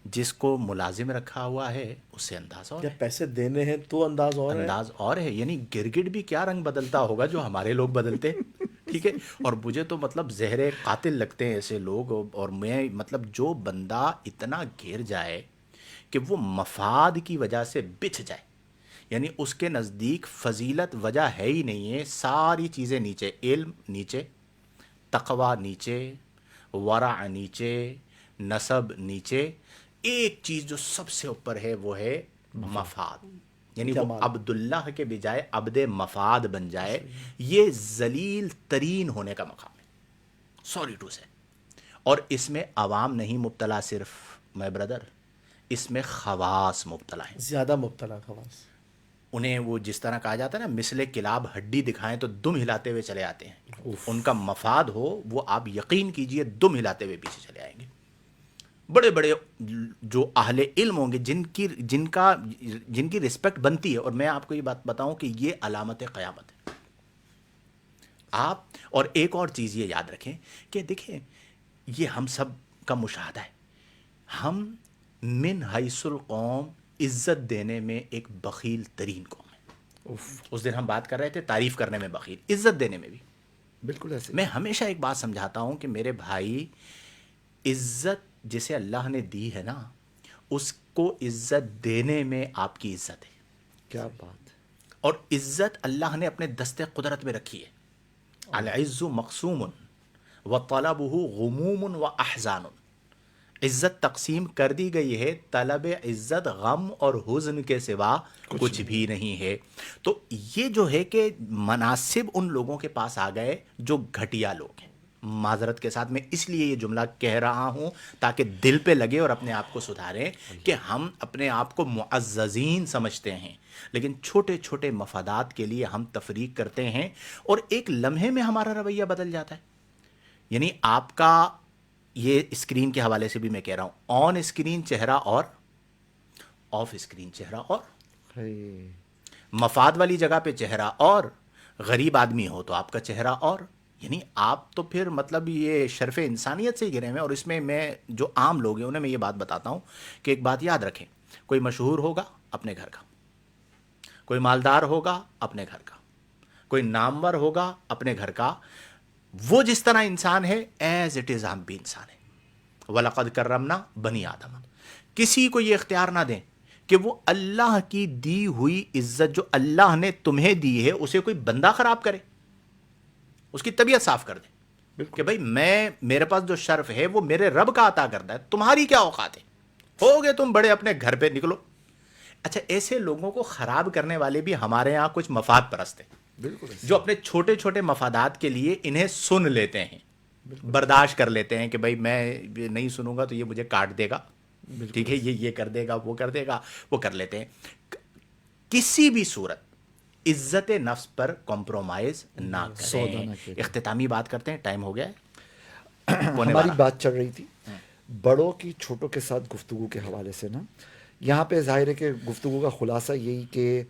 جس کو ملازم رکھا ہوا ہے اس سے انداز اور یا ہے، پیسے دینے ہیں تو انداز اور ہے. انداز اور ہے. یعنی گرگٹ بھی کیا رنگ بدلتا ہوگا جو ہمارے لوگ بدلتے. ٹھیک ہے. اور مجھے تو مطلب زہر قاتل لگتے ہیں ایسے لوگ. اور میں مطلب جو بندہ اتنا گھیر جائے کہ وہ مفاد کی وجہ سے بچھ جائے، یعنی اس کے نزدیک فضیلت وجہ ہے ہی نہیں ہے، ساری چیزیں نیچے، علم نیچے، تقوی نیچے، ورع نیچے، نسب نیچے، ایک چیز جو سب سے اوپر ہے وہ ہے مفاد. یعنی وہ جمال. عبداللہ کے بجائے عبد مفاد بن جائے. یہ ذلیل ترین ہونے کا مقام ہے، سوری ٹو سے. اور اس میں عوام نہیں مبتلا صرف میں بردر، اس میں خواص مبتلا ہیں. زیادہ مبتلا خواص. انہیں وہ جس طرح کہا جاتا ہے نا، مثل کلاب ہڈی دکھائیں تو دم ہلاتے ہوئے چلے آتے ہیں. ان کا مفاد ہو وہ آپ یقین کیجئے دم ہلاتے ہوئے پیچھے چلے آئیں گے. بڑے بڑے جو اہل علم ہوں گے جن کی رسپیکٹ بنتی ہے. اور میں آپ کو یہ بات بتاؤں کہ یہ علامت قیامت ہے. آپ اور ایک اور چیز یہ یاد رکھیں کہ دیکھیں یہ ہم سب کا مشاہدہ ہے، ہم من حیث القوم عزت دینے میں ایک بخیل ترین قوم ہے. اس دن ہم بات کر رہے تھے تعریف کرنے میں بخیل، عزت دینے میں بھی. بالکل ایسے. میں ہمیشہ ایک بات سمجھاتا ہوں کہ میرے بھائی، عزت جسے اللہ نے دی ہے نا، اس کو عزت دینے میں آپ کی عزت ہے. کیا بات. اور عزت اللہ نے اپنے دست قدرت میں رکھی ہے. العز مقسوم وطلبہ غموم و احزان. عزت تقسیم کر دی گئی ہے، طلب عزت غم اور حزن کے سوا کچھ بھی نہیں ہے. تو یہ جو ہے کہ مناصب ان لوگوں کے پاس آ گئے جو گھٹیا لوگ ہیں. معذرت کے ساتھ میں اس لیے یہ جملہ کہہ رہا ہوں تاکہ دل پہ لگے اور اپنے آپ کو سدھاریں کہ ہم اپنے آپ کو معززین سمجھتے ہیں، لیکن چھوٹے چھوٹے مفادات کے لیے ہم تفریق کرتے ہیں اور ایک لمحے میں ہمارا رویہ بدل جاتا ہے. یعنی آپ کا یہ اسکرین کے حوالے سے بھی میں کہہ رہا ہوں، آن اسکرین چہرہ اور آف اسکرین چہرہ اور ہے مفاد والی جگہ پہ چہرہ اور، غریب آدمی ہو تو آپ کا چہرہ اور، یعنی آپ تو پھر مطلب یہ شرف انسانیت سے ہی گرے ہوئے ہیں۔ اور اس میں جو عام لوگ ہیں انہیں میں یہ بات بتاتا ہوں کہ ایک بات یاد رکھیں، کوئی مشہور ہوگا اپنے گھر کا، کوئی مالدار ہوگا اپنے گھر کا، کوئی نامور ہوگا اپنے گھر کا، وہ جس طرح انسان ہے ایز اٹ از ہم بھی انسان ہیں۔ وَلَقَدْ كَرَّمْنَا بَنِي آدَمَ۔ کسی کو یہ اختیار نہ دیں کہ وہ اللہ کی دی ہوئی عزت جو اللہ نے تمہیں دی ہے اسے کوئی بندہ خراب کرے، اس کی طبیعت صاف کر دے کہ بھائی میرے پاس جو شرف ہے وہ میرے رب کا عطا کردہ ہے، تمہاری کیا اوقات ہے، ہو گے تم بڑے اپنے گھر پہ نکلو۔ اچھا، ایسے لوگوں کو خراب کرنے والے بھی ہمارے یہاں کچھ مفاد پرست ہیں، بالکل جو اپنے چھوٹے چھوٹے مفادات کے لیے انہیں سن لیتے ہیں، برداشت کر لیتے ہیں کہ بھائی میں یہ نہیں سنوں گا تو یہ مجھے کاٹ دے گا، ٹھیک ہے، یہ کر دے گا، وہ کر دے گا، وہ کر لیتے ہیں۔ کسی بھی صورت عزت نفس پر کمپرومائز نہ سودا نہ کریں۔ کریں۔ اختتامی بات کرتے ہیں، ٹائم ہو گیا ہے ہونے ہماری والا۔ بات چل رہی تھی بڑوں کی چھوٹوں کے ساتھ گفتگو کے حوالے سے نا، یہاں پہ ظاہر ہے کہ گفتگو کا خلاصہ یہی کہ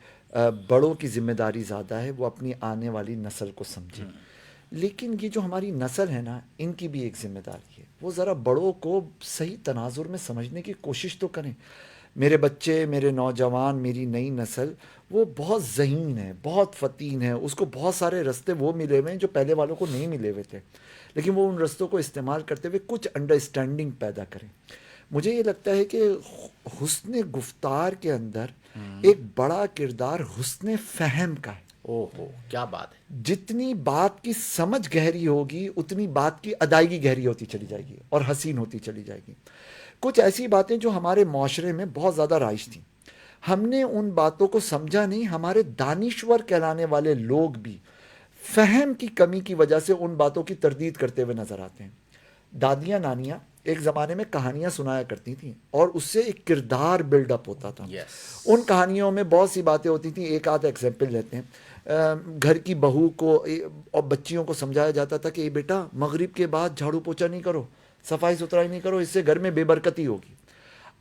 بڑوں کی ذمہ داری زیادہ ہے، وہ اپنی آنے والی نسل کو سمجھیں، لیکن یہ جو ہماری نسل ہے نا، ان کی بھی ایک ذمہ داری ہے، وہ ذرا بڑوں کو صحیح تناظر میں سمجھنے کی کوشش تو کریں۔ میرے بچے، میرے نوجوان، میری نئی نسل وہ بہت ذہین ہے، بہت فطین ہے، اس کو بہت سارے رستے وہ ملے ہوئے ہیں جو پہلے والوں کو نہیں ملے ہوئے تھے، لیکن وہ ان رستوں کو استعمال کرتے ہوئے کچھ انڈرسٹینڈنگ پیدا کریں۔ مجھے یہ لگتا ہے کہ حسن گفتار کے اندر ایک بڑا کردار حسن فہم کا ہے۔ او ہو، کیا بات ہے! جتنی بات کی سمجھ گہری ہوگی اتنی بات کی ادائیگی گہری ہوتی چلی جائے گی اور حسین ہوتی چلی جائے گی۔ کچھ ایسی باتیں جو ہمارے معاشرے میں بہت زیادہ رائج تھیں، ہم نے ان باتوں کو سمجھا نہیں، ہمارے دانشور کہلانے والے لوگ بھی فہم کی کمی کی وجہ سے ان باتوں کی تردید کرتے ہوئے نظر آتے ہیں۔ دادیاں نانیاں ایک زمانے میں کہانیاں سنایا کرتی تھیں اور اس سے ایک کردار بلڈ اپ ہوتا تھا۔ Yes. ان کہانیوں میں بہت سی باتیں ہوتی تھیں۔ ایک آدھ ایگزامپل لیتے ہیں، گھر کی بہو کو اور بچیوں کو سمجھایا جاتا تھا کہ اے بیٹا مغرب کے بعد جھاڑو پوچھا نہیں کرو، صفائی ستھرائی نہیں کرو، اس سے گھر میں بے برکتی ہوگی۔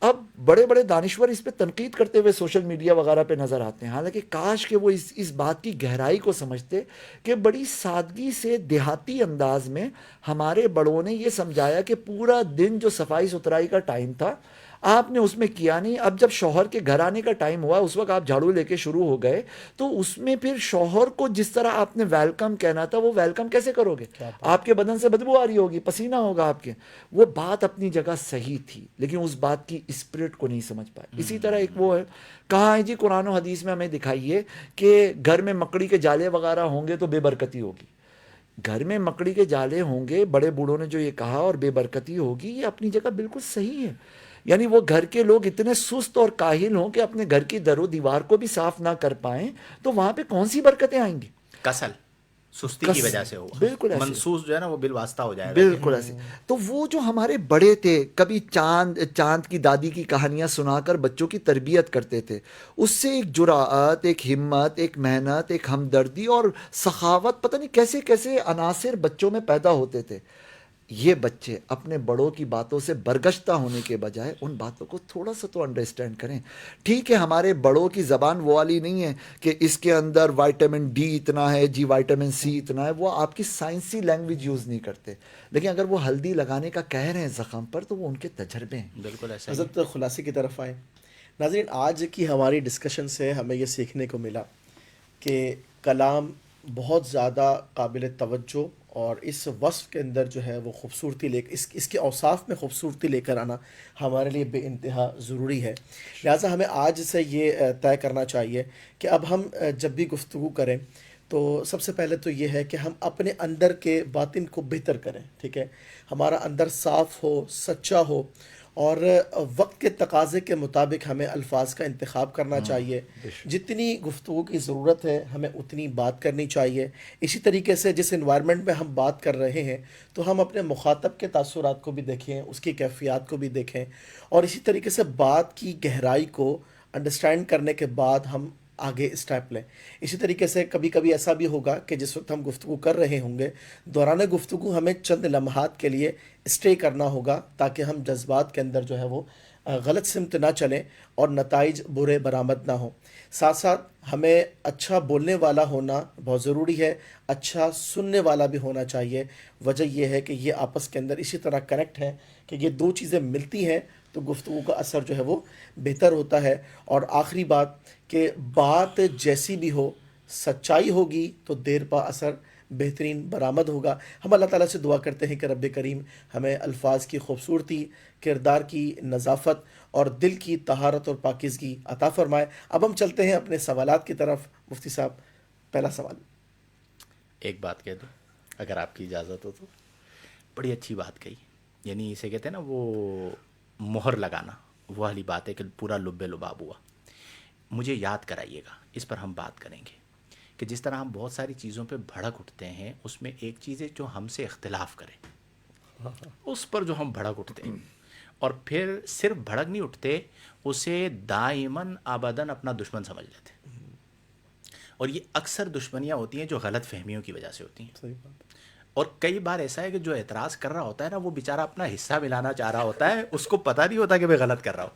اب بڑے بڑے دانشور اس پہ تنقید کرتے ہوئے سوشل میڈیا وغیرہ پہ نظر آتے ہیں، حالانکہ کاش کہ وہ اس بات کی گہرائی کو سمجھتے کہ بڑی سادگی سے دیہاتی انداز میں ہمارے بڑوں نے یہ سمجھایا کہ پورا دن جو صفائی ستھرائی کا ٹائم تھا آپ نے اس میں کیا نہیں، اب جب شوہر کے گھر آنے کا ٹائم ہوا اس وقت آپ جھاڑو لے کے شروع ہو گئے، تو اس میں پھر شوہر کو جس طرح آپ نے ویلکم کہنا تھا وہ ویلکم کیسے کرو گے؟ آپ کے بدن سے بدبو آ رہی ہوگی، پسینہ ہوگا آپ کے۔ وہ بات اپنی جگہ صحیح تھی لیکن اس بات کی اسپرٹ کو نہیں سمجھ پائے۔ اسی طرح ایک وہ ہے، کہاں ہے جی قرآن و حدیث میں ہمیں دکھائیے کہ گھر میں مکڑی کے جالے وغیرہ ہوں گے تو بے برکتی ہوگی۔ گھر میں مکڑی کے جالے ہوں گے، بڑے بوڑھوں نے جو یہ کہا، اور بے برکتی ہوگی، یہ اپنی جگہ بالکل صحیح ہے۔ یعنی وہ گھر کے لوگ اتنے سست اور کاہل ہوں کہ اپنے گھر کی در و دیوار کو بھی صاف نہ کر پائیں تو وہاں پہ کون سی برکتیں آئیں گی؟ کسل، سستی کی وجہ سے ہوا، بالکل ایسے، منسوس جو ہے نا وہ بالواسطہ ہو جائے گا۔ بالکل ایسے۔ تو وہ جو ہمارے بڑے تھے، کبھی چاند کی دادی کی کہانیاں سنا کر بچوں کی تربیت کرتے تھے، اس سے ایک جرأت، ایک ہمت، ایک محنت، ایک ہمدردی اور سخاوت، پتہ نہیں کیسے کیسے عناصر بچوں میں پیدا ہوتے تھے۔ یہ بچے اپنے بڑوں کی باتوں سے برگشتہ ہونے کے بجائے ان باتوں کو تھوڑا سا تو انڈرسٹینڈ کریں۔ ٹھیک ہے ہمارے بڑوں کی زبان وہ والی نہیں ہے کہ اس کے اندر وائٹامن ڈی اتنا ہے جی، وائٹامن سی اتنا ہے، وہ آپ کی سائنسی لینگویج یوز نہیں کرتے، لیکن اگر وہ ہلدی لگانے کا کہہ رہے ہیں زخم پر تو وہ ان کے تجربے ہیں۔ بالکل ایسا ہی۔ حضرت خلاصے کی طرف آئیں۔ ناظرین، آج کی ہماری ڈسکشن سے ہمیں یہ سیکھنے کو ملا کہ کلام بہت زیادہ قابل توجہ، اور اس وصف کے اندر جو ہے وہ خوبصورتی اس کے اوصاف میں خوبصورتی لے کر آنا ہمارے لیے بے انتہا ضروری ہے۔ لہٰذا ہمیں آج سے یہ طے کرنا چاہیے کہ اب ہم جب بھی گفتگو کریں تو سب سے پہلے تو یہ ہے کہ ہم اپنے اندر کے باطن کو بہتر کریں، ٹھیک ہے، ہمارا اندر صاف ہو، سچا ہو، اور وقت کے تقاضے کے مطابق ہمیں الفاظ کا انتخاب کرنا چاہیے۔ جتنی گفتگو کی ضرورت ہے ہمیں اتنی بات کرنی چاہیے۔ اسی طریقے سے جس انوائرمنٹ میں ہم بات کر رہے ہیں تو ہم اپنے مخاطب کے تاثرات کو بھی دیکھیں، اس کی کیفیات کو بھی دیکھیں، اور اسی طریقے سے بات کی گہرائی کو انڈرسٹینڈ کرنے کے بعد ہم آگے اسٹیپ لیں۔ اسی طریقے سے کبھی کبھی ایسا بھی ہوگا کہ جس وقت ہم گفتگو کر رہے ہوں گے، دوران گفتگو ہمیں چند لمحات کے لیے اسٹے کرنا ہوگا تاکہ ہم جذبات کے اندر جو ہے وہ غلط سمت نہ چلیں اور نتائج برے برآمد نہ ہوں. ساتھ ساتھ ہمیں اچھا بولنے والا ہونا بہت ضروری ہے, اچھا سننے والا بھی ہونا چاہیے. وجہ یہ ہے کہ یہ آپس کے اندر اسی طرح کنیکٹ ہے کہ یہ دو چیزیں ملتی ہیں تو گفتگو کا اثر جو ہے وہ بہتر ہوتا ہے. اور آخری بات کہ بات جیسی بھی ہو, سچائی ہوگی تو دیر پا اثر بہترین برآمد ہوگا. ہم اللہ تعالیٰ سے دعا کرتے ہیں کہ رب کریم ہمیں الفاظ کی خوبصورتی, کردار کی نظافت اور دل کی طہارت اور پاکیزگی عطا فرمائے. اب ہم چلتے ہیں اپنے سوالات کی طرف. مفتی صاحب, پہلا سوال. ایک بات کہہ دوں اگر آپ کی اجازت ہو تو. بڑی اچھی بات کہی. یعنی اسے کہتے ہیں نا وہ مہر لگانا, وہ والی بات ہے کہ پورا لب لباب ہوا. مجھے یاد کرائیے گا, اس پر ہم بات کریں گے کہ جس طرح ہم بہت ساری چیزوں پہ بھڑک اٹھتے ہیں, اس میں ایک چیز ہے جو ہم سے اختلاف کرے, اس پر جو ہم بھڑک اٹھتے ہیں, اور پھر صرف بھڑک نہیں اٹھتے, اسے دائماً ابداً اپنا دشمن سمجھ لیتے ہیں. اور یہ اکثر دشمنیاں ہوتی ہیں جو غلط فہمیوں کی وجہ سے ہوتی ہیں. صحیح بات. اور کئی بار ایسا ہے کہ جو اعتراض کر رہا ہوتا ہے نا, وہ بیچارہ اپنا حصہ ملانا چاہ رہا ہوتا ہے, اس کو پتہ نہیں ہوتا کہ میں غلط کر رہا ہوں.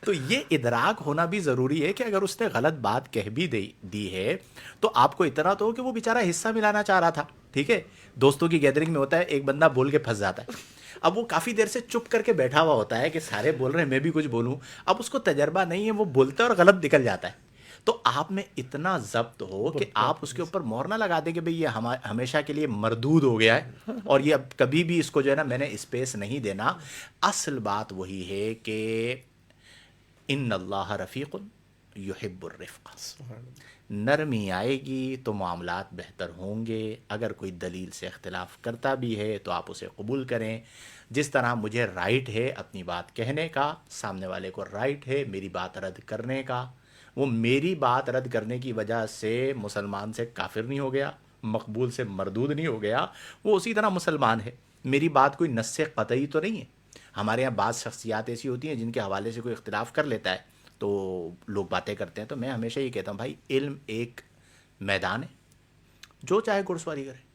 تو یہ ادراک ہونا بھی ضروری ہے کہ اگر اس نے غلط بات کہہ بھی دی ہے تو آپ کو اتنا تو ہو کہ وہ بیچارہ حصہ ملانا چاہ رہا تھا. ٹھیک ہے, دوستوں کی گیدرنگ میں ہوتا ہے, ایک بندہ بول کے پھنس جاتا ہے. اب وہ کافی دیر سے چپ کر کے بیٹھا ہوا ہوتا ہے کہ سارے بول رہے ہیں, میں بھی کچھ بولوں. اب اس کو تجربہ نہیں ہے, وہ بولتا ہے اور غلط نکل جاتا ہے. تو آپ میں اتنا ضبط ہو کہ آپ اس کے اوپر مہر نہ لگا دیں کہ بھئی یہ ہمیشہ کے لیے مردود ہو گیا ہے اور یہ اب کبھی بھی اس کو جو ہے نا میں نے اسپیس نہیں دینا. اصل بات وہی ہے کہ ان اللہ رفیق یحب الرفق. نرمی آئے گی تو معاملات بہتر ہوں گے. اگر کوئی دلیل سے اختلاف کرتا بھی ہے تو آپ اسے قبول کریں. جس طرح مجھے رائٹ ہے اپنی بات کہنے کا, سامنے والے کو رائٹ ہے میری بات رد کرنے کا. وہ میری بات رد کرنے کی وجہ سے مسلمان سے کافر نہیں ہو گیا, مقبول سے مردود نہیں ہو گیا, وہ اسی طرح مسلمان ہے. میری بات کوئی نص قطعی تو نہیں ہے. ہمارے یہاں بعض شخصیات ایسی ہوتی ہیں جن کے حوالے سے کوئی اختلاف کر لیتا ہے تو لوگ باتیں کرتے ہیں. تو میں ہمیشہ یہ کہتا ہوں بھائی علم ایک میدان ہے, جو چاہے گھڑ سواری کرے.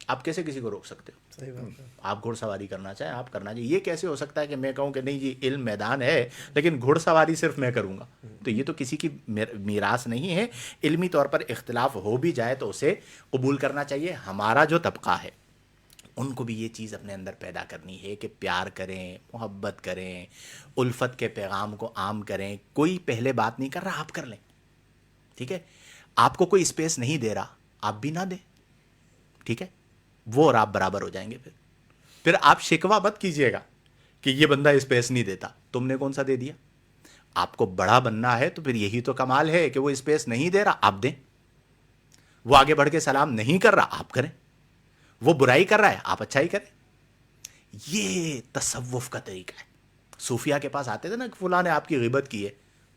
آپ کیسے کسی کو روک سکتے ہو؟ صحیح بات ہے. آپ گھڑ سواری کرنا چاہیں آپ کرنا چاہیے. یہ کیسے ہو سکتا ہے کہ میں کہوں کہ نہیں جی علم میدان ہے لیکن گھڑ سواری صرف میں کروں گا؟ تو یہ تو کسی کی میراث نہیں ہے. علمی طور پر اختلاف ہو بھی جائے تو اسے قبول کرنا چاہیے. ہمارا جو طبقہ ہے ان کو بھی یہ چیز اپنے اندر پیدا کرنی ہے کہ پیار کریں, محبت کریں, الفت کے پیغام کو عام کریں. کوئی پہلے بات نہیں کر رہا, آپ کر لیں. ٹھیک ہے, آپ کو کوئی اسپیس نہیں دے رہا, آپ بھی نہ دیں. ٹھیک ہے, وہ اور آپ برابر ہو جائیں گے. پھر آپ شکوہ مت کیجئے گا کہ یہ بندہ اسپیس نہیں دیتا, تم نے کون سا دے دیا. آپ کو بڑا بننا ہے تو پھر یہی تو کمال ہے کہ وہ اسپیس نہیں دے رہا, آپ دیں. وہ آگے بڑھ کے سلام نہیں کر رہا, آپ کریں. وہ برائی کر رہا ہے, آپ اچھائی کریں. یہ تصوف کا طریقہ ہے. صوفیہ کے پاس آتے تھے نا کہ فلاں نے آپ کی غیبت کی ہے,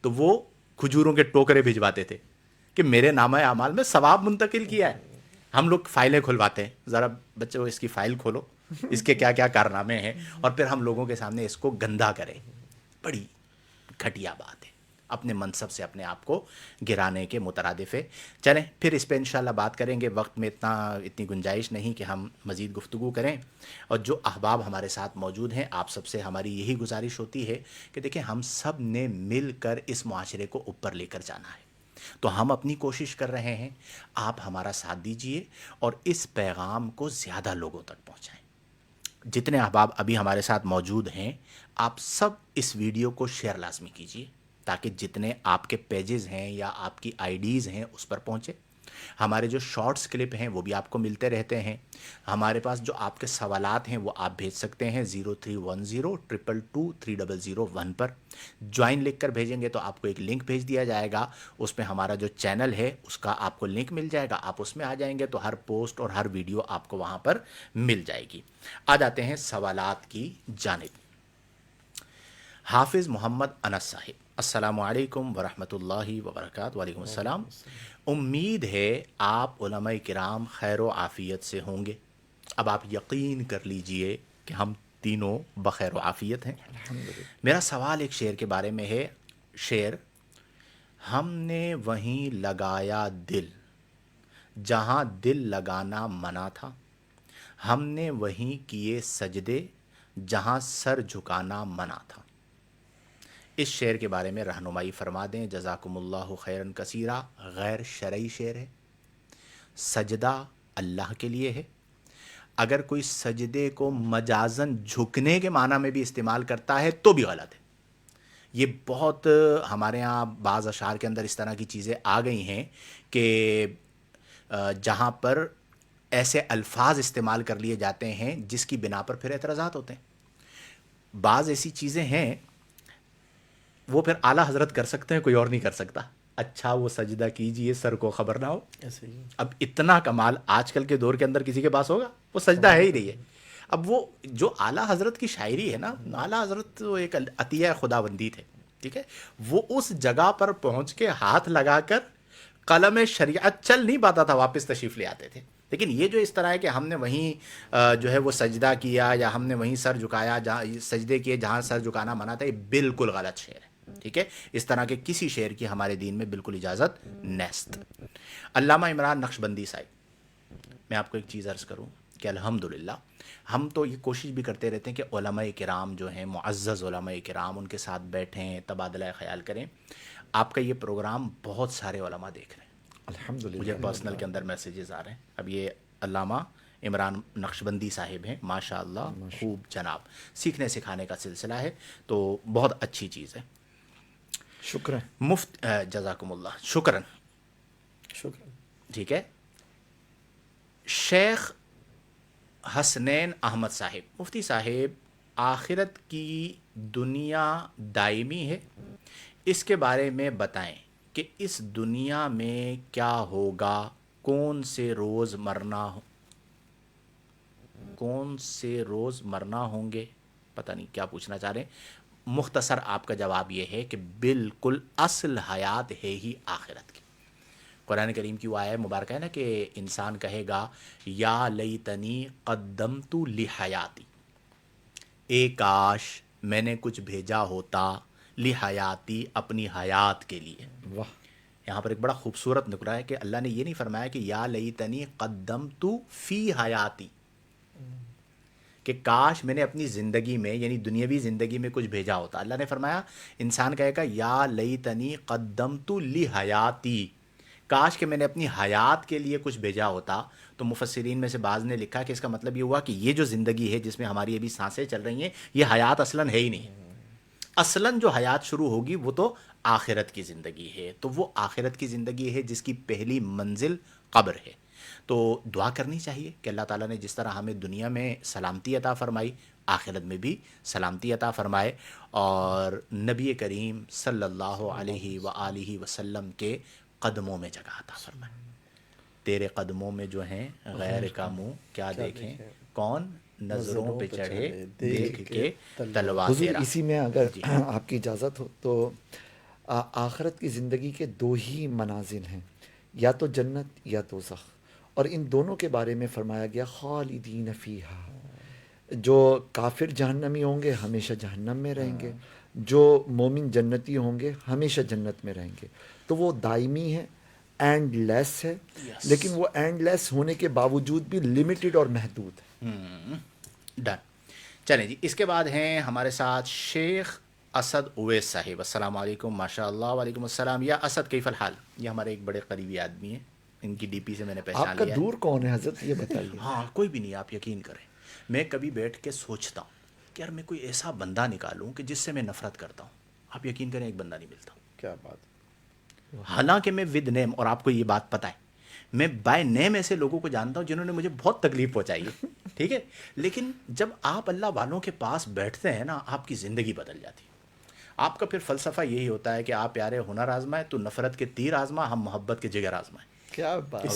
تو وہ کھجوروں کے ٹوکرے بھجواتے تھے کہ میرے نامہ اعمال میں ثواب منتقل کیا ہے. ہم لوگ فائلیں کھلواتے ہیں, ذرا بچوں اس کی فائل کھولو, اس کے کیا کیا کارنامے ہیں, اور پھر ہم لوگوں کے سامنے اس کو گندا کریں. بڑی گھٹیا بات ہے, اپنے منصب سے اپنے آپ کو گرانے کے مترادف ہے. چلیں پھر اس پہ انشاءاللہ بات کریں گے. وقت میں اتنی گنجائش نہیں کہ ہم مزید گفتگو کریں. اور جو احباب ہمارے ساتھ موجود ہیں, آپ سب سے ہماری یہی گزارش ہوتی ہے کہ دیکھیں ہم سب نے مل کر اس معاشرے کو اوپر لے کر جانا ہے. تو ہم اپنی کوشش کر رہے ہیں, آپ ہمارا ساتھ دیجئے اور اس پیغام کو زیادہ لوگوں تک پہنچائیں. جتنے احباب ابھی ہمارے ساتھ موجود ہیں, آپ سب اس ویڈیو کو شیئر لازمی کیجئے تاکہ جتنے آپ کے پیجز ہیں یا آپ کی آئی ڈیز ہیں اس پر پہنچے. ہمارے جو شارٹس کلپ ہیں وہ بھی آپ کو ملتے رہتے ہیں. ہمارے پاس جو آپ کے سوالات ہیں وہ آپ بھیج سکتے ہیں 031022230001 پر. جوائن لکھ کر بھیجیں گے تو آپ کو ایک لنک بھیج دیا جائے گا, اس میں ہمارا جو چینل ہے اس کا آپ کو لنک مل جائے گا. آپ اس میں آ جائیں گے تو ہر پوسٹ اور ہر ویڈیو آپ کو وہاں پر مل جائے گی. آ جاتے ہیں سوالات کی جانب. حافظ محمد انس صاحب, السلام علیکم ورحمۃ اللہ وبرکاتہ. وعلیکم السلام. امید ہے آپ علماء کرام خیر و عافیت سے ہوں گے. اب آپ یقین کر لیجئے کہ ہم تینوں بخیر و عافیت ہیں. میرا سوال ایک شعر کے بارے میں ہے. شعر: ہم نے وہیں لگایا دل جہاں دل لگانا منع تھا, ہم نے وہیں کیے سجدے جہاں سر جھکانا منع تھا. اس شعر کے بارے میں رہنمائی فرما دیں. جزاکم اللہ خیرن کثیرہ. غیر شرعی شعر ہے. سجدہ اللہ کے لیے ہے. اگر کوئی سجدے کو مجازن جھکنے کے معنی میں بھی استعمال کرتا ہے تو بھی غلط ہے. یہ بہت ہمارے ہاں بعض اشعار کے اندر اس طرح کی چیزیں آ گئی ہیں کہ جہاں پر ایسے الفاظ استعمال کر لیے جاتے ہیں جس کی بنا پر پھر اعتراضات ہوتے ہیں. بعض ایسی چیزیں ہیں وہ پھر اعلیٰ حضرت کر سکتے ہیں, کوئی اور نہیں کر سکتا. اچھا وہ سجدہ کیجئے سر کو خبر نہ ہو. ایسے ہی اب اتنا کمال آج کل کے دور کے اندر کسی کے پاس ہوگا؟ وہ سجدہ ہے ہی نہیں ہے. اب وہ جو اعلیٰ حضرت کی شاعری ہے نا, اعلیٰ حضرت تو ایک عطیہ خداوندی تھے, ٹھیک ہے, وہ اس جگہ پر پہنچ کے ہاتھ لگا کر قلم شریعت چل نہیں پاتا تھا, واپس تشریف لے آتے تھے. لیکن یہ جو اس طرح ہے کہ ہم نے وہیں جو ہے وہ سجدہ کیا یا ہم نے وہیں سر جھکایا, جہاں سجدے کیے جہاں سر جھکانا منع تھا, یہ بالکل غلط شعر ہے. ٹھیک ہے, اس طرح کے کسی شعر کی ہمارے دین میں بالکل اجازت نیست. علامہ عمران نقشبندی صاحب, میں آپ کو ایک چیز عرض کروں کہ الحمدللہ ہم تو یہ کوشش بھی کرتے رہتے ہیں کہ علماء کرام جو ہیں, معزز علماء کرام, ان کے ساتھ بیٹھیں, تبادلہ خیال کریں. آپ کا یہ پروگرام بہت سارے علماء دیکھ رہے ہیں. الحمدللہ. مجھے پرسنل کے اندر میسیجز آ رہے ہیں. اب یہ علامہ عمران نقشبندی صاحب ہیں, ماشاء اللہ خوب جناب, سیکھنے سکھانے کا سلسلہ ہے, تو بہت اچھی چیز ہے. شکریہ. جزاکم اللہ, شکراً. شکریہ. ٹھیک ہے. شیخ حسنین احمد صاحب, مفتی صاحب, آخرت کی دنیا دائمی ہے, اس کے بارے میں بتائیں کہ اس دنیا میں کیا ہوگا, کون سے روز مرنا ہوں گے, پتہ نہیں کیا پوچھنا چاہ رہے ہیں. مختصر آپ کا جواب یہ ہے کہ بالکل اصل حیات ہے ہی آخرت کی. قرآن کریم کی وہ آیت مبارکہ ہے نا کہ انسان کہے گا یا لیتنی قدمت لحیاتی, اے کاش میں نے کچھ بھیجا ہوتا, لحیاتی اپنی حیات کے لیے. واہ. یہاں پر ایک بڑا خوبصورت نکرہ ہے کہ اللہ نے یہ نہیں فرمایا کہ یا لیتنی قدمت فی حیاتی, کہ کاش میں نے اپنی زندگی میں یعنی دنیاوی زندگی میں کچھ بھیجا ہوتا. اللہ نے فرمایا, انسان کہے گا یا لیتنی قدمت لحیاتی, کاش کہ میں نے اپنی حیات کے لیے کچھ بھیجا ہوتا. تو مفسرین میں سے بعض نے لکھا کہ اس کا مطلب یہ ہوا کہ یہ جو زندگی ہے جس میں ہماری ابھی سانسیں چل رہی ہیں, یہ حیات اصلاً ہے ہی نہیں. اصلاً جو حیات شروع ہوگی وہ تو آخرت کی زندگی ہے. تو وہ آخرت کی زندگی ہے جس کی پہلی منزل قبر ہے. تو دعا کرنی چاہیے کہ اللہ تعالیٰ نے جس طرح ہمیں دنیا میں سلامتی عطا فرمائی, آخرت میں بھی سلامتی عطا فرمائے, اور نبی کریم صلی اللہ علیہ وآلہ وسلم کے قدموں میں جگہ عطا فرمائے. تیرے قدموں میں جو ہیں غیر کا منہ کیا دیکھیں, کون نظروں پہ چڑھے دیکھ کے تلوا حضور تیرا. اسی میں اگر آپ کی اجازت ہو تو آخرت کی زندگی کے دو ہی منازل ہیں, یا تو جنت یا دوزخ, اور ان دونوں کے بارے میں فرمایا گیا خالدین فیہا. جو کافر جہنمی ہوں گے ہمیشہ جہنم میں رہیں گے, جو مومن جنتی ہوں گے ہمیشہ جنت میں رہیں گے. تو وہ دائمی ہے, اینڈ لیس ہے, لیکن وہ اینڈ لیس ہونے کے باوجود بھی لمیٹڈ اور محدود ہے. ڈن. چلیں جی, اس کے بعد ہیں ہمارے ساتھ شیخ اسد اویس صاحب. السلام علیکم. ماشاء اللہ. وعلیکم السلام. یا اسد کیف الحال. یہ ہمارے ایک بڑے قریبی آدمی ہیں, ان کی ڈی پی سے میں نے پہچان آپ کا لیا ہے. دور کون ہے حضرت, یہ بتائیے. ہاں کوئی بھی نہیں, آپ یقین کریں, میں کبھی بیٹھ کے سوچتا ہوں کہ یار میں کوئی ایسا بندہ نکالوں کہ جس سے میں نفرت کرتا ہوں. آپ یقین کریں ایک بندہ نہیں ملتا. کیا بات. حالانکہ میں ود نیم, اور آپ کو یہ بات پتہ ہے, میں بائی نیم ایسے لوگوں کو جانتا ہوں جنہوں نے مجھے بہت تکلیف پہنچائی ہے, ٹھیک ہے, لیکن جب آپ اللہ والوں کے پاس بیٹھتے ہیں نا, آپ کی زندگی بدل جاتی ہے. آپ کا پھر فلسفہ یہی ہوتا ہے کہ آپ پیارے ہنر آزمائے تو نفرت کے تیر آزما, ہم محبت کے جگر آزمائیں. کیا بات.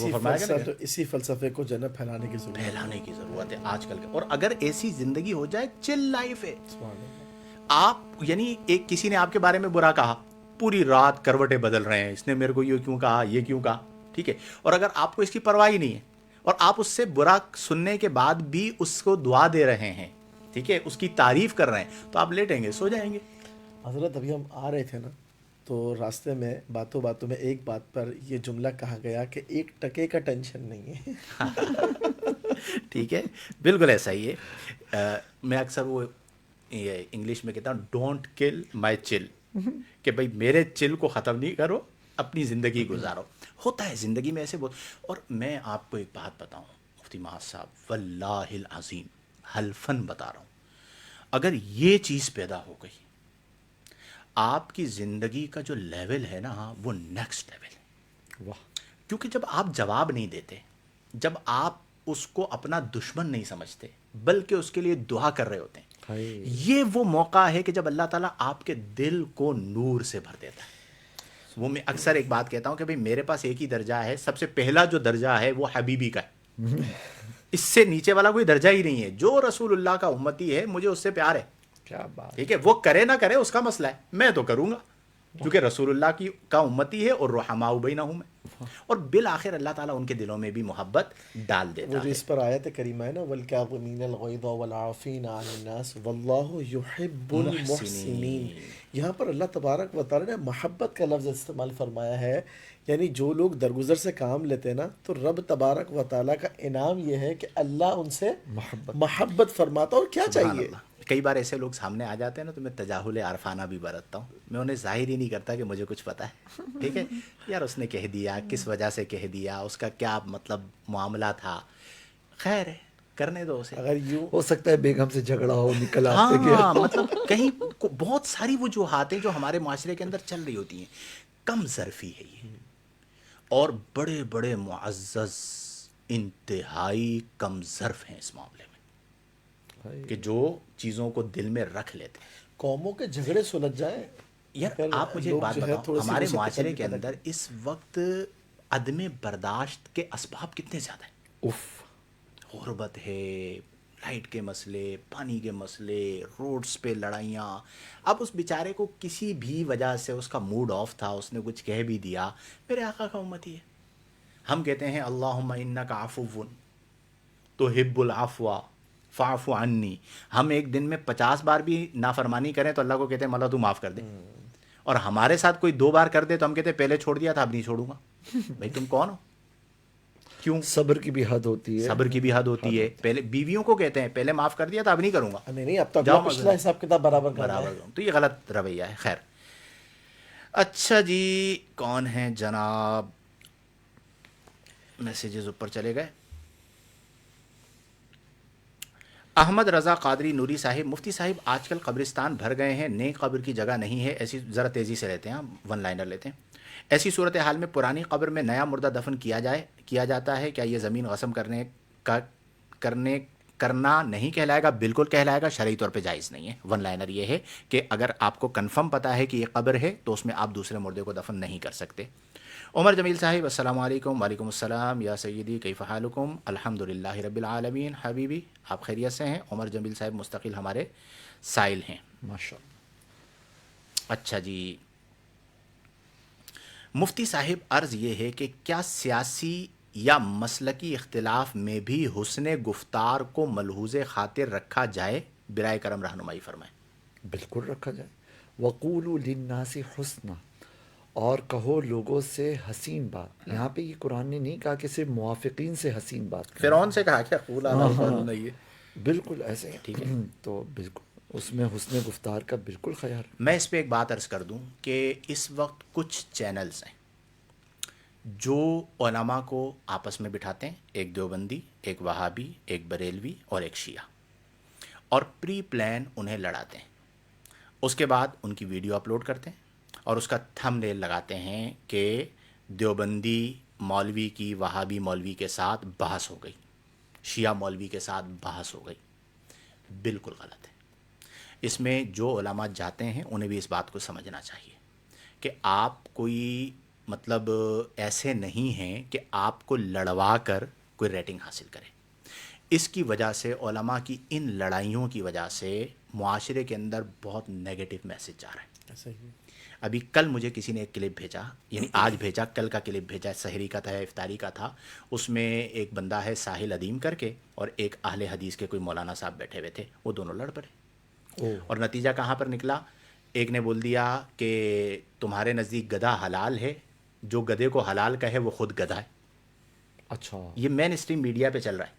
اسی فلسفے کو جنت پھیلانے کی ضرورت پھیلانے کی ضرورت ہے آج کل کے. اور اگر ایسی زندگی ہو جائے, چل لائف ہے. آپ یعنی ایک کسی نے آپ کے بارے میں برا کہا, پوری رات کروٹیں بدل رہے ہیں, اس نے میرے کو یہ کیوں کہا, یہ کیوں کہا, ٹھیک ہے, اور اگر آپ کو اس کی پرواہ ہی نہیں ہے اور آپ اس سے برا سننے کے بعد بھی اس کو دعا دے رہے ہیں, ٹھیک ہے, اس کی تعریف کر رہے ہیں, تو آپ لیٹیں گے, سو جائیں گے. حضرت ابھی ہم آ رہے تھے نا, تو راستے میں باتوں باتوں میں ایک بات پر یہ جملہ کہا گیا کہ 1 ٹکے کا ٹینشن نہیں ہے. ٹھیک ہے, بالکل ایسا ہی ہے. میں اکثر وہ انگلش میں کہتا ہوں ڈونٹ کل مائی چل, کہ بھئی میرے چل کو ختم نہیں کرو، اپنی زندگی گزارو. ہوتا ہے زندگی میں ایسے بہت. اور میں آپ کو ایک بات بتاؤں مفتی معاذ صاحب، واللہ العظیم حلفاً بتا رہا ہوں، اگر یہ چیز پیدا ہو گئی، آپ کی زندگی کا جو لیول ہے نا وہ نیکسٹ لیول ہے. واہ. کیونکہ جب آپ جواب نہیں دیتے، جب آپ اس کو اپنا دشمن نہیں سمجھتے بلکہ اس کے لیے دعا کر رہے ہوتے ہیں، ہائے. یہ وہ موقع ہے کہ جب اللہ تعالیٰ آپ کے دل کو نور سے بھر دیتا ہے. وہ میں اکثر ایک بات کہتا ہوں کہ بھئی میرے پاس ایک ہی درجہ ہے، سب سے پہلا جو درجہ ہے وہ حبیبی کا ہے، اس سے نیچے والا کوئی درجہ ہی نہیں ہے. جو رسول اللہ کا امتی ہے مجھے اس سے پیار ہے. کیا بات. ٹھیک ہے، وہ کرے نہ کرے اس کا مسئلہ ہے، میں تو کروں گا کیونکہ رسول اللہ کی کا امتی ہے اور رحماء بینہم میں. اور بالآخر اللہ تعالیٰ ان کے دلوں میں بھی محبت ڈال وہ دیتا جو ہے. اس پر آیت کریمہ ہے نا، والکاظمین الغیظ والعافین عن الناس واللہ یحب المحسنین، یہاں پر اللہ تبارک و تعالیٰ نے محبت کا لفظ استعمال فرمایا ہے. یعنی جو لوگ درگزر سے کام لیتے ہیں نا، تو رب تبارک و تعالیٰ کا انعام یہ ہے کہ اللہ ان سے محبت فرماتا. اور کیا سبحان چاہیے؟ اللہ. کئی بار ایسے لوگ سامنے آ جاتے ہیں نا تو میں تجاہل عارفانہ بھی برتتا ہوں، میں انہیں ظاہر ہی نہیں کرتا کہ مجھے کچھ پتہ ہے. ٹھیک ہے یار، اس نے کہہ دیا، کس وجہ سے کہہ دیا، اس کا کیا مطلب معاملہ تھا، خیر ہے کرنے دو اسے. اگر یوں ہو سکتا ہے بیگم سے جھگڑا ہو، نکل آتے ہاں گیا. مطلب کہیں بہت ساری وجوہات ہیں جو ہمارے معاشرے کے اندر چل رہی ہوتی ہیں. کم ظرفی ہے یہ، اور بڑے بڑے معزز انتہائی کم ظرف ہیں اس معاملے میں، کہ جو چیزوں کو دل میں رکھ لیتے ہیں. قوموں کے جھگڑے سلجھ جائیں. یار اگر آپ مجھے ایک لوگ بات جو ہے بتاؤ، تھوڑی سی ہمارے وسعت معاشرے قلبی کے پیدا اندر کریں. اس وقت عدم برداشت کے اسباب کتنے زیادہ ہیں. اف. غربت ہے، لائٹ کے مسئلے، پانی کے مسئلے، روڈز پہ لڑائیاں. اب اس بیچارے کو کسی بھی وجہ سے اس کا موڈ آف تھا، اس نے کچھ کہہ بھی دیا، میرے آقا کا امتی ہے. ہم کہتے ہیں اللہم انکا عفو تحب العفو فاعف عنی. ہم ایک دن میں 50 بار بھی نافرمانی کریں تو اللہ کو کہتے ہیں مولا تو معاف کر دے. اور ہمارے ساتھ کوئی 2 بار کر دے تو ہم کہتے ہیں پہلے چھوڑ دیا تھا اب نہیں چھوڑوں گا. بھائی تم کون ہو؟ کیوں؟ صبر کی بھی حد ہوتی ہے. صبر کی بھی حد ہوتی ہے. پہلے بیویوں کو کہتے ہیں پہلے معاف کر دیا تھا اب نہیں کروں گا. نہیں اب تو جاؤ اگلا پچھلا حساب کتاب برابر کرنا ہے. برابر کروں. تو یہ غلط رویہ ہے. خیر اچھا جی، کون ہیں جناب؟ میسیجز اوپر چلے گئے. احمد رضا قادری نوری صاحب، مفتی صاحب آج کل قبرستان بھر گئے ہیں، نئی قبر کی جگہ نہیں ہے، ایسی ذرا تیزی سے لیتے ہیں، ہم ون لائنر لیتے ہیں. ایسی صورتحال میں پرانی قبر میں نیا مردہ دفن کیا جاتا ہے، کیا یہ زمین غصب کرنا نہیں کہلائے گا؟ بالکل کہلائے گا، شرعی طور پہ جائز نہیں ہے. ون لائنر یہ ہے کہ اگر آپ کو کنفرم پتہ ہے کہ یہ قبر ہے تو اس میں آپ دوسرے مردے کو دفن نہیں کر سکتے. عمر جمیل صاحب السلام علیکم. وعلیکم السلام یا سیدی، کیف حالکم؟ الحمد للہ رب العالمین. حبیبی آپ خیریت سے ہیں؟ عمر جمیل صاحب مستقل ہمارے سائل ہیں. ماشاء. اچھا جی، مفتی صاحب عرض یہ ہے کہ کیا سیاسی یا مسلکی اختلاف میں بھی حسن گفتار کو ملحوظ خاطر رکھا جائے؟ برائے کرم رہنمائی فرمائیں. بالکل رکھا جائے. وقولوا للناس حسنا، اور کہو لوگوں سے حسین بات. یہاں پہ یہ قرآن نے نہیں کہا کہ صرف موافقین سے حسین بات کریں. فرعون سے کہا کیا قولا قولا نہیں ہے. بالکل ایسے ٹھیک ہے. تو بالکل اس میں حسن گفتار کا بالکل خیال. میں اس پہ ایک بات عرض کر دوں کہ اس وقت کچھ چینلز ہیں جو علماء کو آپس میں بٹھاتے ہیں، ایک دیوبندی، ایک وہابی، ایک بریلوی اور ایک شیعہ، اور پری پلان انہیں لڑاتے ہیں. اس کے بعد ان کی ویڈیو اپلوڈ کرتے ہیں اور اس کا تھم نیل لگاتے ہیں کہ دیوبندی مولوی کی وہابی مولوی کے ساتھ بحث ہو گئی، شیعہ مولوی کے ساتھ بحث ہو گئی. بالکل غلط ہے. اس میں جو علماء جاتے ہیں انہیں بھی اس بات کو سمجھنا چاہیے کہ آپ کوئی مطلب ایسے نہیں ہیں کہ آپ کو لڑوا کر کوئی ریٹنگ حاصل کرے. اس کی وجہ سے علماء کی ان لڑائیوں کی وجہ سے معاشرے کے اندر بہت نیگیٹو میسج جا رہا ہے. ایسا ہی. ابھی کل مجھے کسی نے ایک کلپ بھیجا، یعنی آج بھیجا، کل کا کلپ بھیجا، سحری کا تھا یا افطاری کا تھا. اس میں ایک بندہ ہے ساحل ادیم کر کے اور ایک اہل حدیث کے کوئی مولانا صاحب بیٹھے ہوئے تھے، وہ دونوں لڑ پڑے. اور نتیجہ کہاں پر نکلا؟ ایک نے بول دیا کہ تمہارے نزدیک گدھا حلال ہے، جو گدھے کو حلال کہے وہ خود گدھا ہے. اچھا. یہ مین اسٹریم میڈیا پہ چل رہا ہے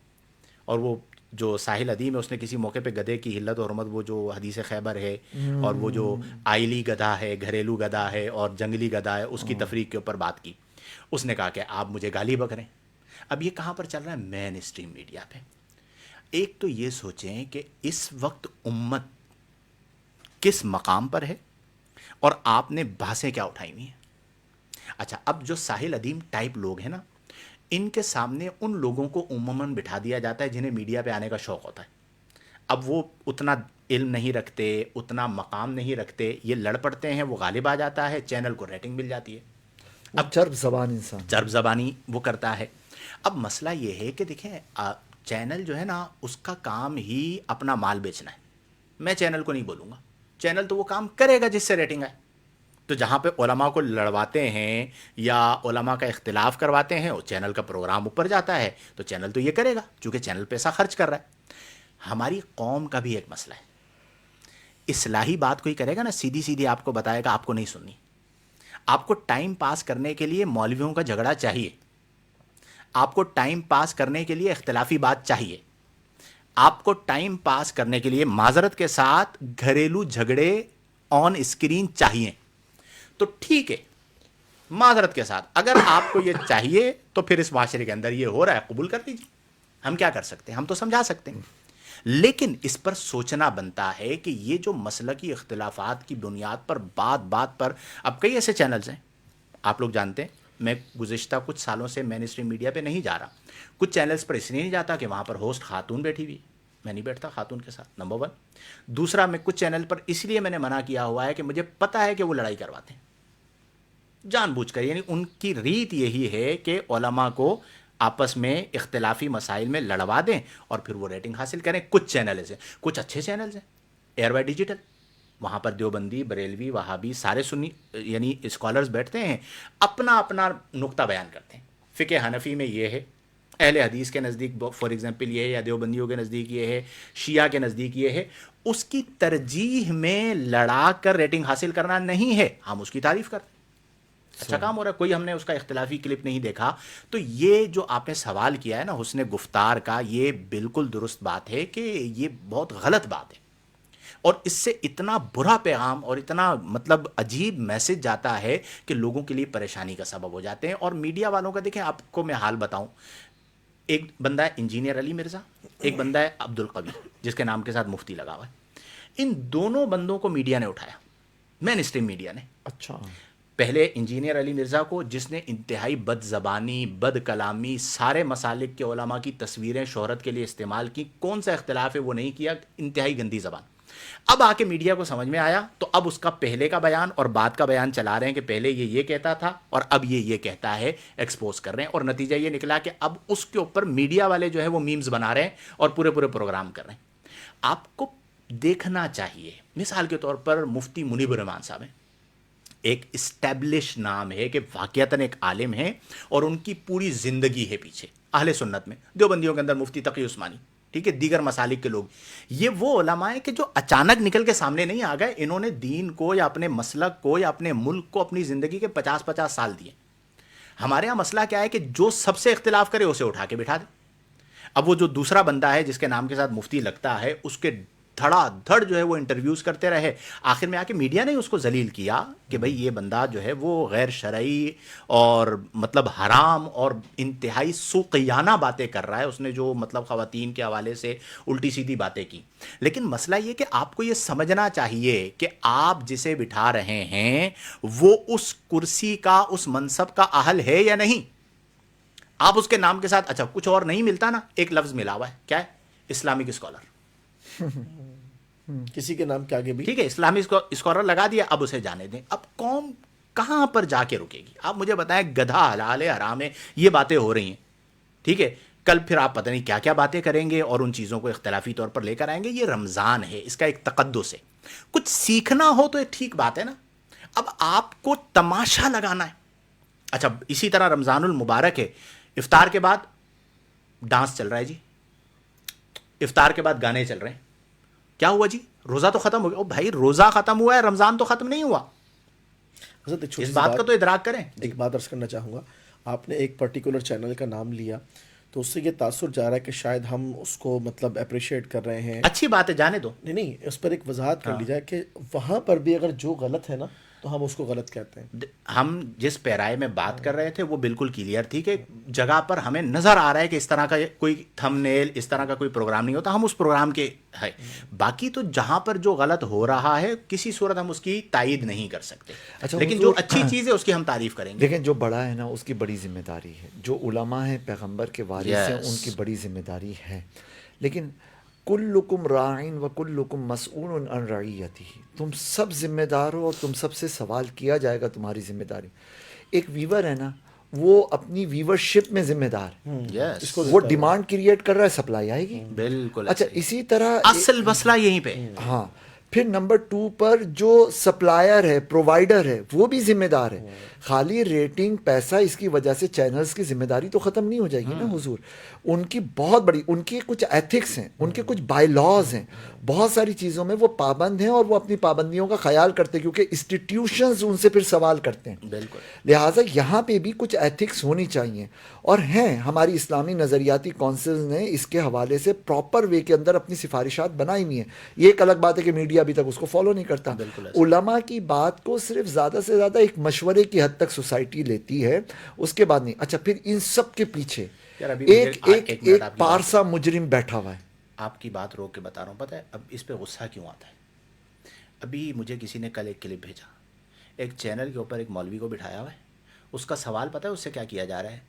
اور وہ جو ساحل ادیم ہے اس نے کسی موقع پہ گدھے کی حلت اور حرمت، وہ جو حدیث خیبر ہے، اور وہ جو آئلی گدھا ہے، گھریلو گدھا ہے اور جنگلی گدھا ہے، اس کی تفریق کے اوپر بات کی. اس نے کہا کہ آپ مجھے گالی بک رہے ہیں. اب یہ کہاں پر چل رہا ہے؟ مین اسٹریم میڈیا پہ. ایک تو یہ سوچیں کہ اس وقت امت کس مقام پر ہے اور آپ نے بحثیں کیا اٹھائی ہوئی ہیں. اچھا، اب جو ساحل ادیم ٹائپ لوگ ہیں نا، ان کے سامنے ان لوگوں کو عموماً بٹھا دیا جاتا ہے جنہیں میڈیا پہ آنے کا شوق ہوتا ہے. اب وہ اتنا علم نہیں رکھتے، اتنا مقام نہیں رکھتے، یہ لڑ پڑتے ہیں، وہ غالب آ جاتا ہے، چینل کو ریٹنگ مل جاتی ہے. وہ چرب زبان انسان. چرب زبانی وہ کرتا ہے. اب مسئلہ یہ ہے کہ دیکھیں چینل جو ہے نا اس کا کام ہی اپنا مال بیچنا ہے. میں چینل کو نہیں بولوں گا، چینل تو وہ کام کرے گا جس سے ریٹنگ آئے. تو جہاں پہ علماء کو لڑواتے ہیں یا علماء کا اختلاف کرواتے ہیں، وہ چینل کا پروگرام اوپر جاتا ہے تو چینل تو یہ کرے گا چونکہ چینل پیسہ خرچ کر رہا ہے. ہماری قوم کا بھی ایک مسئلہ ہے. اصلاحی بات کوئی کرے گا نا، سیدھی سیدھی آپ کو بتائے گا، آپ کو نہیں سننی. آپ کو ٹائم پاس کرنے کے لیے مولویوں کا جھگڑا چاہیے، آپ کو ٹائم پاس کرنے کے لیے اختلافی بات چاہیے، آپ کو ٹائم پاس کرنے کے لیے معذرت کے ساتھ گھریلو جھگڑے آن اسکرین چاہیے. تو ٹھیک ہے، معذرت کے ساتھ اگر آپ کو یہ چاہیے تو پھر اس معاشرے کے اندر یہ ہو رہا ہے، قبول کر لیجیے. ہم کیا کر سکتے ہیں؟ ہم تو سمجھا سکتے ہیں. لیکن اس پر سوچنا بنتا ہے کہ یہ جو مسلکی اختلافات کی بنیاد پر بات بات پر، اب کئی ایسے چینلز ہیں آپ لوگ جانتے ہیں. میں گزشتہ کچھ سالوں سے مین اسٹریم میڈیا پہ نہیں جا رہا. کچھ چینلز پر اس لیے نہیں جاتا کہ وہاں پر ہوسٹ خاتون بیٹھی ہوئی، میں نہیں بیٹھتا خاتون کے ساتھ، نمبر 1. دوسرا، میں کچھ چینل پر اس لیے میں نے منع کیا ہوا ہے کہ مجھے پتہ ہے کہ وہ لڑائی کرواتے ہیں جان بوجھ کر. یعنی ان کی ریت یہی ہے کہ علماء کو آپس میں اختلافی مسائل میں لڑوا دیں اور پھر وہ ریٹنگ حاصل کریں. کچھ چینلز ہیں، کچھ اچھے چینلز ہیں، ایئر وائی ڈیجیٹل، وہاں پر دیوبندی، بریلوی، وہابی، سارے سنی یعنی اسکالرز بیٹھتے ہیں، اپنا اپنا نقطہ بیان کرتے ہیں. فقہ حنفی میں یہ ہے، اہل حدیث کے نزدیک فار ایگزامپل یہ ہے، یا دیوبندیوں کے نزدیک یہ ہے، شیعہ کے نزدیک یہ ہے. اس کی ترجیح میں لڑا کر ریٹنگ حاصل کرنا نہیں ہے، ہم اس کی تعریف کرتے ہیں، اچھا کام ہو رہا ہے، کوئی ہم نے اس کا اختلافی کلپ نہیں دیکھا. تو یہ جو آپ نے سوال کیا ہے نا حسن گفتار کا، یہ بالکل درست بات ہے کہ یہ بہت غلط بات ہے، اور اس سے اتنا برا پیغام اور اتنا مطلب عجیب میسج جاتا ہے کہ لوگوں کے لیے پریشانی کا سبب ہو جاتے ہیں. اور میڈیا والوں کا دیکھیں، آپ کو میں حال بتاؤں، ایک بندہ ہے انجینئر علی مرزا، ایک بندہ ہے عبد القوی جس کے نام کے ساتھ مفتی لگا ہوا ہے. ان دونوں بندوں کو میڈیا نے اٹھایا، مین اسٹریم میڈیا نے. اچھا. پہلے انجینئر علی مرزا کو، جس نے انتہائی بد زبانی، بد کلامی، سارے مسالک کے علماء کی تصویریں شہرت کے لیے استعمال کی، کون سا اختلاف ہے وہ نہیں کیا، انتہائی گندی زبان. اب آ کے میڈیا کو سمجھ میں آیا تو اب اس کا پہلے کا بیان اور بعد کا بیان چلا رہے ہیں کہ پہلے یہ کہتا تھا اور اب یہ کہتا ہے، ایکسپوز کر رہے ہیں. اور نتیجہ یہ نکلا کہ اب اس کے اوپر میڈیا والے جو ہے وہ میمز بنا رہے ہیں اور پورے پروگرام کر رہے ہیں. آپ کو دیکھنا چاہیے، مثال کے طور پر مفتی منیب الرحمان صاحب ہیں، ایک اسٹیبلش نام ہے کہ واقعتاً ایک عالم ہے اور ان کی پوری زندگی ہے پیچھے اہل سنت میں. دیوبندیوں کے اندر مفتی تقی عثمانی، ٹھیک ہے، دیگر مسالک کے لوگ. یہ وہ علماء ہیں کہ جو اچانک نکل کے سامنے نہیں آ گئے، انہوں نے دین کو یا اپنے مسلک کو یا اپنے ملک کو اپنی زندگی کے 50 سال دیے. ہمارے ہاں مسئلہ کیا ہے کہ جو سب سے اختلاف کرے اسے اٹھا کے بٹھا دے. اب وہ جو دوسرا بندہ ہے جس کے نام کے ساتھ مفتی لگتا ہے، اس کے دھڑا دھڑ جو ہے وہ انٹرویوز کرتے رہے. آخر میں آ کے میڈیا نے اس کو ذلیل کیا کہ بھئی یہ بندہ جو ہے وہ غیر شرعی اور مطلب حرام اور انتہائی سوقیانہ باتیں کر رہا ہے. اس نے جو مطلب خواتین کے حوالے سے الٹی سیدھی باتیں کی. لیکن مسئلہ یہ کہ آپ کو یہ سمجھنا چاہیے کہ آپ جسے بٹھا رہے ہیں وہ اس کرسی کا، اس منصب کا اہل ہے یا نہیں. آپ اس کے نام کے ساتھ اچھا کچھ اور نہیں ملتا نا، ایک لفظ ملا ہوا ہے، کیا ہے؟ Islamic scholar. کسی کے نام کے آگے بھی ٹھیک ہے، اسلامی اسکالر لگا دیا، اب اسے جانے دیں. اب قوم کہاں پر جا کے رکے گی؟ آپ مجھے بتائیں، گدھا حلال ہے حرام ہے، یہ باتیں ہو رہی ہیں، ٹھیک ہے، کل پھر آپ پتہ نہیں کیا کیا باتیں کریں گے اور ان چیزوں کو اختلافی طور پر لے کر آئیں گے. یہ رمضان ہے، اس کا ایک تقدس ہے، کچھ سیکھنا ہو تو ایک ٹھیک بات ہے نا. اب آپ کو تماشا لگانا ہے. اچھا، اسی طرح رمضان المبارک ہے، افطار کے بعد ڈانس چل رہا ہے جی، افطار کے بعد گانے چل رہے ہیں. کیا ہوا جی؟ روزہ تو ختم ہو گیا. او بھائی، روزہ ختم ہوا ہے، رمضان تو ختم نہیں ہوا. حضرت ایک چھوٹی اس سی بات کا تو ادراک کریں. ایک بات عرض کرنا چاہوں گا. آپ نے ایک پرٹیکولر چینل کا نام لیا تو اس سے یہ تاثر جا رہا ہے کہ شاید ہم اس کو مطلب اپریشیٹ کر رہے ہیں. اچھی بات ہے، جانے دو. نہیں اس پر ایک وضاحت کر لی جائے کہ وہاں پر بھی اگر جو غلط ہے نا تو ہم اس کو غلط کہتے ہیں. ہم جس پیرائے میں بات کر رہے تھے وہ بالکل کلیئر تھی کہ جگہ پر ہمیں نظر آ رہا ہے کہ اس طرح کا کوئی تھم نیل، اس طرح کا کوئی پروگرام نہیں ہوتا، ہم اس پروگرام کے ہے. باقی تو جہاں پر جو غلط ہو رہا ہے کسی صورت ہم اس کی تائید نہیں کر سکتے. اچھا لیکن حضور، جو اچھی چیز ہے اس کی ہم تعریف کریں گے. لیکن جو بڑا ہے نا اس کی بڑی ذمہ داری ہے. جو علماء ہیں، پیغمبر کے وارث ہیں، ان کی بڑی ذمہ داری ہے. لیکن کلکم راعٍ و کلکم مسئول عن رعیتہ، تم سب ذمہ دار ہو اور تم سب سے سوال کیا جائے گا تمہاری ذمہ داری. ایک ویور ہے نا، وہ اپنی ویورشپ میں ذمہ دار ہے. یس، وہ ڈیمانڈ کریٹ کر رہا ہے، سپلائی آئے گی. بالکل. اچھا اسی طرح اصل مسئلہ یہیں پہ. ہاں، پھر نمبر 2 پر جو سپلائر ہے، پرووائڈر ہے، وہ بھی ذمہ دار ہے. خالی ریٹنگ، پیسہ، اس کی وجہ سے چینلز کی ذمہ داری تو ختم نہیں ہو جائے گی نا حضور. ان کی بہت بڑی، ان کی کچھ ایتھکس ہیں، ان کے کچھ بائی لاز ہیں، بہت ساری چیزوں میں وہ پابند ہیں اور وہ اپنی پابندیوں کا خیال کرتے ہیں کیونکہ انسٹیٹیوشنز ان سے پھر سوال کرتے ہیں. بالکل. لہٰذا یہاں پہ بھی کچھ ایتھکس ہونی چاہیے. اور ہیں، ہماری اسلامی نظریاتی کونسل نے اس کے حوالے سے پراپر وے کے اندر اپنی سفارشات بنائی ہوئی ہیں. یہ ایک الگ بات ہے کہ میڈیا ابھی تک اس کو فالو نہیں کرتا. علماء کی بات کو صرف زیادہ سے زیادہ ایک مشورے کی حد تک سوسائٹی لیتی ہے، اس کے بعد نہیں. اچھا پھر ان سب کے پیچھے ایک پارسا مجرم بیٹھا ہوا ہے. آپ کی بات روک کے بتا رہا ہوں. پتہ ہے اب اس پہ غصہ کیوں آتا ہے؟ ابھی مجھے کسی نے کل ایک کلپ بھیجا، ایک چینل کے اوپر ایک مولوی کو بٹھایا ہوا ہے. اس کا سوال پتہ ہے اس سے کیا کیا جا رہا ہے؟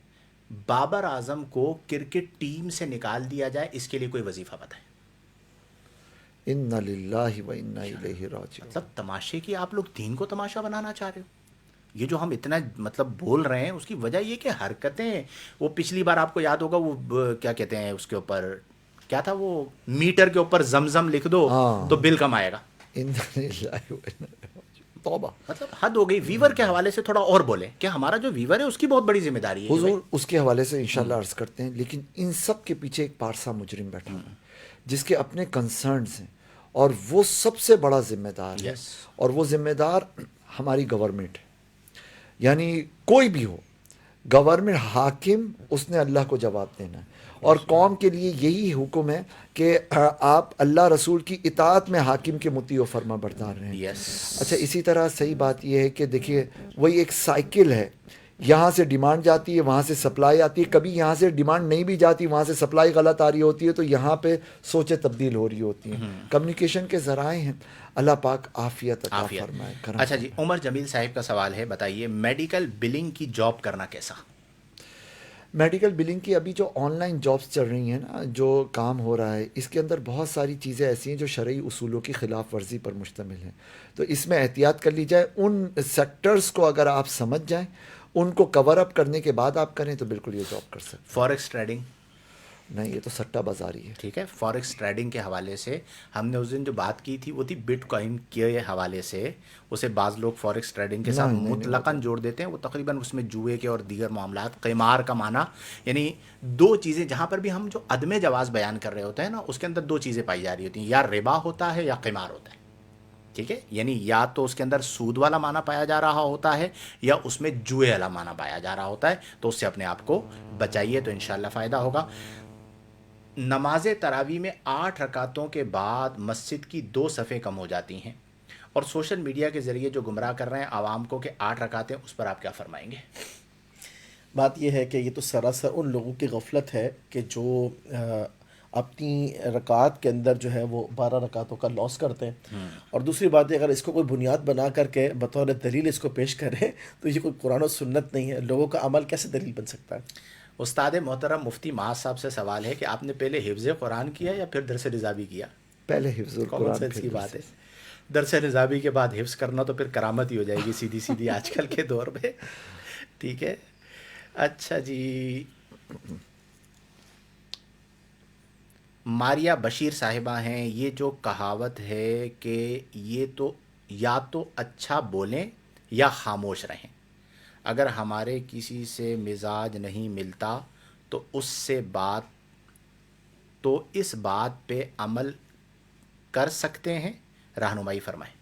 بابر اعظم کو کرکٹ ٹیم سے نکال دیا جائے، اس کے لیے کوئی وظیفہ بتائیں. انا للہ و انا الیہ راجعون. مطلب تماشے کی آپ لوگ دین کو تماشا بنانا چاہ رہے ہو. یہ جو ہم اتنا مطلب بول رہے ہیں اس کی وجہ یہ کہ حرکتیں، وہ پچھلی بار آپ کو یاد ہوگا وہ کیا کہتے ہیں اس کے اوپر، کیا تھا وہ، میٹر کے اوپر زمزم لکھ دو تو بل کم آئے گا. انا للہ و انا الیہ راجعون. توبہ. مطلب حد ہو گئی. ویور کے حوالے سے تھوڑا اور بولیں کہ ہمارا جو ویور ہے اس کی بہت بڑی ذمہ داری ہے. حضور اس کے حوالے سے انشاءاللہ عرض کرتے ہیں. لیکن ان سب کے پیچھے ایک پارسا مجرم بیٹھا ہے جس کے اپنے کنسرنز ہیں اور وہ سب سے بڑا ذمہ دار ہے. اور وہ ذمہ دار ہماری گورنمنٹ ہے. یعنی کوئی بھی ہو، گورنمنٹ، حاکم، اس نے اللہ کو جواب دینا ہے. اور قوم کے لیے یہی حکم ہے کہ آپ اللہ رسول کی اطاعت میں حاکم کے مطیع و فرما بردار رہیں. اچھا اسی طرح صحیح بات یہ ہے کہ دیکھیے وہی ایک سائیکل ہے. یہاں سے ڈیمانڈ جاتی ہے، وہاں سے سپلائی آتی ہے. کبھی یہاں سے ڈیمانڈ نہیں بھی جاتی، وہاں سے سپلائی غلط آ رہی ہوتی ہے، تو یہاں پہ سوچیں تبدیل ہو رہی ہوتی ہیں. کمیونیکیشن کے ذرائع ہیں. اللہ پاک عافیت عطا فرمائے. اچھا جی، عمر جمیل صاحب کا سوال ہے، بتائیے میڈیکل بلنگ کی جاب کرنا کیسا؟ میڈیکل بلنگ کی ابھی جو آن لائن جابس چل رہی ہیں نا، جو کام ہو رہا ہے، اس کے اندر بہت ساری چیزیں ایسی ہیں جو شرعی اصولوں کی خلاف ورزی پر مشتمل ہیں. تو اس میں احتیاط کر لی جائے. ان سیکٹرز کو اگر آپ سمجھ جائیں، ان کو کور اپ کرنے کے بعد آپ کریں تو بالکل یہ جاب کر سکتے. فوریکس ٹریڈنگ نہیں، یہ تو سٹہ بازاری ہے. ٹھیک ہے. فوریکس ٹریڈنگ کے حوالے سے ہم نے اس دن جو بات کی تھی وہ تھی بٹ کوائن کے حوالے سے. اسے بعض لوگ فوریکس ٹریڈنگ کے ساتھ مطلقاً جوڑ دیتے ہیں. وہ تقریباً اس میں جوئے کے اور دیگر معاملات، قمار کا معنی، یعنی دو چیزیں جہاں پر بھی ہم جو عدم جواز بیان کر رہے ہوتے ہیں نا، اس کے اندر دو چیزیں پائی جا رہی ہوتی ہیں، یا ربا ہوتا ہے یا قمار ہوتا ہے. ٹھیک ہے، یعنی یا تو اس کے اندر سود والا معنی پایا جا رہا ہوتا ہے یا اس میں جوئے والا معنی پایا جا رہا ہوتا ہے. تو اس سے اپنے آپ کو بچائیے تو انشاءاللہ فائدہ ہوگا. نماز تراویح میں 8 رکعتوں کے بعد مسجد کی 2 صفیں کم ہو جاتی ہیں، اور سوشل میڈیا کے ذریعے جو گمراہ کر رہے ہیں عوام کو کہ 8 رکعتیں، اس پر آپ کیا فرمائیں گے؟ بات یہ ہے کہ یہ تو سراسر ان لوگوں کی غفلت ہے کہ جو اپنی رکعات کے اندر جو ہے وہ 12 رکعتوں کا لاس کرتے ہیں. اور دوسری بات ہے، اگر اس کو کوئی بنیاد بنا کر کے بطور دلیل اس کو پیش کریں تو یہ کوئی قرآن و سنت نہیں ہے. لوگوں کا عمل کیسے دلیل بن سکتا ہے؟ استاد محترم مفتی معاذ صاحب سے سوال ہے کہ آپ نے پہلے حفظ قرآن کیا یا پھر درس نظامی کیا؟ پہلے حفظ القرآن کی بات ہے. درس نظامی کے بعد حفظ کرنا تو پھر کرامت ہی ہو جائے گی سیدھی سیدھی آج کل کے دور میں. ٹھیک ہے. اچھا جی، ماریہ بشیر صاحبہ ہیں. یہ جو کہاوت ہے کہ یہ تو یا تو اچھا بولیں یا خاموش رہیں، اگر ہمارے کسی سے مزاج نہیں ملتا تو اس بات پہ عمل کر سکتے ہیں، رہنمائی فرمائیں.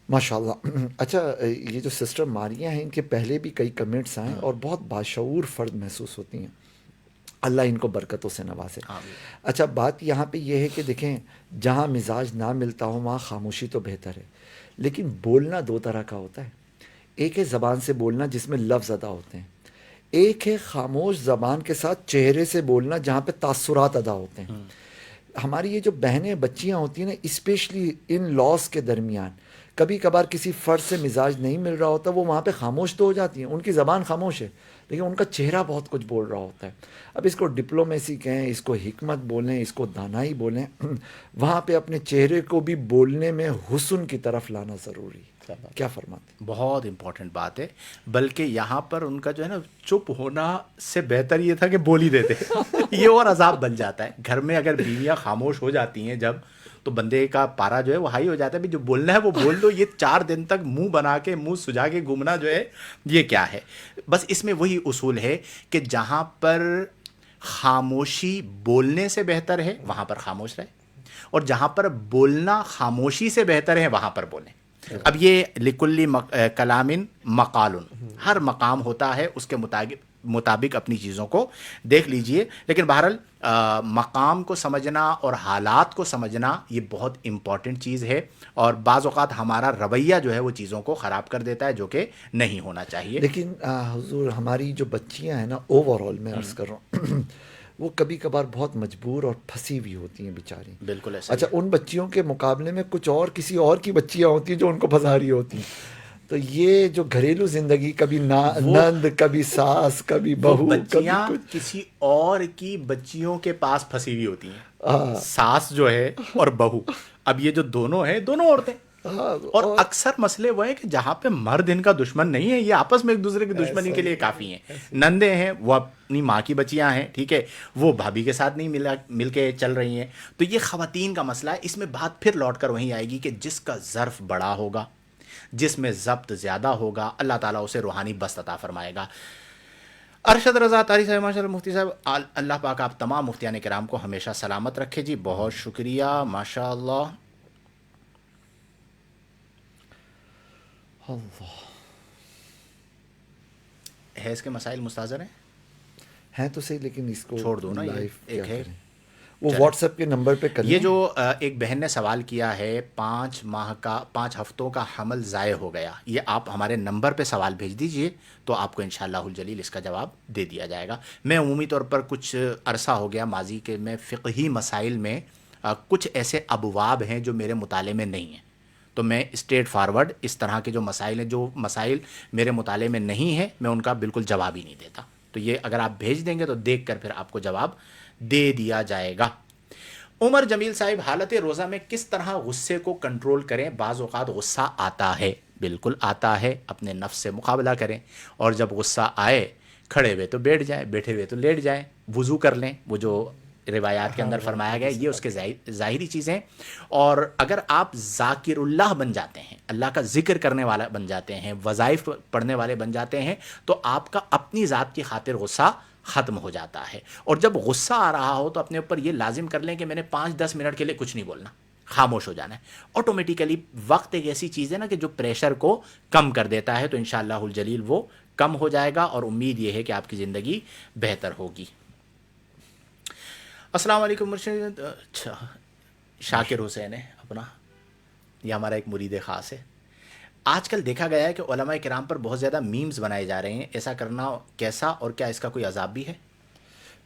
ماشاءاللہ. اچھا یہ جو سسٹر ماریہ ہیں، ان کے پہلے بھی کئی کمنٹس آئے اور بہت باشعور فرد محسوس ہوتی ہیں. اللہ ان کو برکتوں سے نوازے. آمین. اچھا بات یہاں پہ یہ ہے کہ دیکھیں جہاں مزاج نہ ملتا ہو وہاں خاموشی تو بہتر ہے، لیکن بولنا دو طرح کا ہوتا ہے. ایک ہے زبان سے بولنا جس میں لفظ ادا ہوتے ہیں، ایک ہے خاموش زبان کے ساتھ چہرے سے بولنا جہاں پہ تاثرات ادا ہوتے ہیں. ہماری یہ جو بہنیں بچیاں ہوتی ہیں نا، اسپیشلی ان لاس کے درمیان کبھی کبھار کسی فرد سے مزاج نہیں مل رہا ہوتا، وہ وہاں پہ خاموش تو ہو جاتی ہیں، ان کی زبان خاموش ہے لیکن ان کا چہرہ بہت کچھ بول رہا ہوتا ہے. اب اس کو ڈپلومیسی کہیں، اس کو حکمت بولیں، اس کو دانائی بولیں، وہاں پہ اپنے چہرے کو بھی بولنے میں حسن کی طرف لانا ضروری ہے. کیا فرماتے ہیں؟ بہت امپورٹنٹ بات ہے. بلکہ یہاں پر ان کا جو ہے نا چپ ہونا سے بہتر یہ تھا کہ بول ہی دیتے. یہ اور عذاب بن جاتا ہے. گھر میں اگر بیویاں خاموش ہو جاتی ہیں جب، تو بندے کا پارا جو ہے وہ ہائی ہو جاتا ہے. بھی جو بولنا ہے وہ بول دو. یہ 4 دن تک منہ بنا کے منہ سجا کے گھومنا جو ہے یہ کیا ہے. بس اس میں وہی اصول ہے کہ جہاں پر خاموشی بولنے سے بہتر ہے وہاں پر خاموش رہے، اور جہاں پر بولنا خاموشی سے بہتر ہے وہاں پر بولیں. اب یہ لکلی کلامن مقالن، ہر مقام ہوتا ہے اس کے مطابق اپنی چیزوں کو دیکھ لیجئے. لیکن بہرحال مقام کو سمجھنا اور حالات کو سمجھنا یہ بہت امپورٹنٹ چیز ہے، اور بعض اوقات ہمارا رویہ جو ہے وہ چیزوں کو خراب کر دیتا ہے، جو کہ نہیں ہونا چاہیے. لیکن حضور ہماری جو بچیاں ہیں نا، اوور آل میں عرض کر رہا ہوں وہ کبھی کبھار بہت مجبور اور پھنسی ہوئی ہوتی ہیں بیچاری. بالکل ایسا ہی اچھا ہے. ان بچیوں کے مقابلے میں کچھ اور کسی اور کی بچیاں ہوتی ہیں جو ان کو پھنسا رہی ہوتی ہیں. تو یہ جو گھریلو زندگی، کبھی نند، کبھی ساس، کبھی وہ بہو، کبھی بچیاں کچھ. کسی اور کی بچیوں کے پاس پھنسی ہوئی ہوتی ہیں. ساس جو ہے اور بہو، اب یہ جو دونوں ہیں دونوں عورتیں. اور اکثر مسئلے وہ ہیں کہ جہاں پہ مرد ان کا دشمن نہیں ہے، یہ آپس میں ایک دوسرے کی دشمنی کے لیے کافی ہیں. نندے ہیں وہ اپنی ماں کی بچیاں ہیں، ٹھیک ہے، وہ بھابھی کے ساتھ نہیں مل کے چل رہی ہیں. تو یہ خواتین کا مسئلہ ہے. اس میں بات پھر لوٹ کر وہیں آئے گی کہ جس کا ظرف بڑا ہوگا، جس میں ضبط زیادہ ہوگا، اللہ تعالیٰ اسے روحانی بست عطا فرمائے گا. ارشد رضا طاری صاحب، ماشاء اللہ مفتی صاحب، اللہ پاک آپ تمام مفتیان کرام کو ہمیشہ سلامت رکھے جی. بہت شکریہ، ماشاء اللہ. اللہ حیض کے مسائل مستحضر ہیں تو صحیح، لیکن اس کو چھوڑ دو نا. یہ لائیو کیا ایک ہے، کریں؟ وہ واٹس ایپ کے نمبر پہ کر یہ لیں. جو ایک بہن نے سوال کیا ہے 5 ہفتوں کا حمل ضائع ہو گیا، یہ آپ ہمارے نمبر پہ سوال بھیج دیجئے تو آپ کو انشاءاللہ الجلیل اس کا جواب دے دیا جائے گا. میں عمومی طور پر کچھ عرصہ ہو گیا ماضی کے میں فقہی مسائل میں کچھ ایسے ابواب ہیں جو میرے مطالعے میں نہیں ہیں، تو میں اسٹریٹ فارورڈ اس طرح کے جو مسائل ہیں، جو مسائل میرے مطالعے میں نہیں ہیں، میں ان کا بالکل جواب ہی نہیں دیتا. تو یہ اگر آپ بھیج دیں گے تو دیکھ کر پھر آپ کو جواب دے دیا جائے گا. عمر جمیل صاحب، حالت روزہ میں کس طرح غصے کو کنٹرول کریں؟ بعض اوقات غصہ آتا ہے، بالکل آتا ہے، اپنے نفس سے مقابلہ کریں، اور جب غصہ آئے کھڑے ہوئے تو بیٹھ جائیں، بیٹھے ہوئے تو لیٹ جائیں، وضو کر لیں. وہ جو روایات کے اندر فرمایا گیا یہ اس کے ظاہری چیزیں. اور اگر آپ ذاکر اللہ بن جاتے ہیں، اللہ کا ذکر کرنے والا بن جاتے ہیں، وظائف پڑھنے والے بن جاتے ہیں، تو آپ کا اپنی ذات کی خاطر غصہ ختم ہو جاتا ہے. اور جب غصہ آ رہا ہو تو اپنے اوپر یہ لازم کر لیں کہ میں نے 5-10 منٹ کے لیے کچھ نہیں بولنا، خاموش ہو جانا ہے. آٹومیٹیکلی وقت ایک ایسی چیز ہے نا کہ جو پریشر کو کم کر دیتا ہے، تو انشاءاللہ الجلیل وہ کم ہو جائے گا، اور امید یہ ہے کہ آپ کی زندگی بہتر ہوگی. السلام علیکم مرشد. اچھا، شاکر حسین ہے اپنا، یہ ہمارا ایک مرید خاص ہے. آج کل دیکھا گیا ہے کہ علماء کرام پر بہت زیادہ میمز بنائے جا رہے ہیں، ایسا کرنا کیسا، اور کیا اس کا کوئی عذاب بھی ہے؟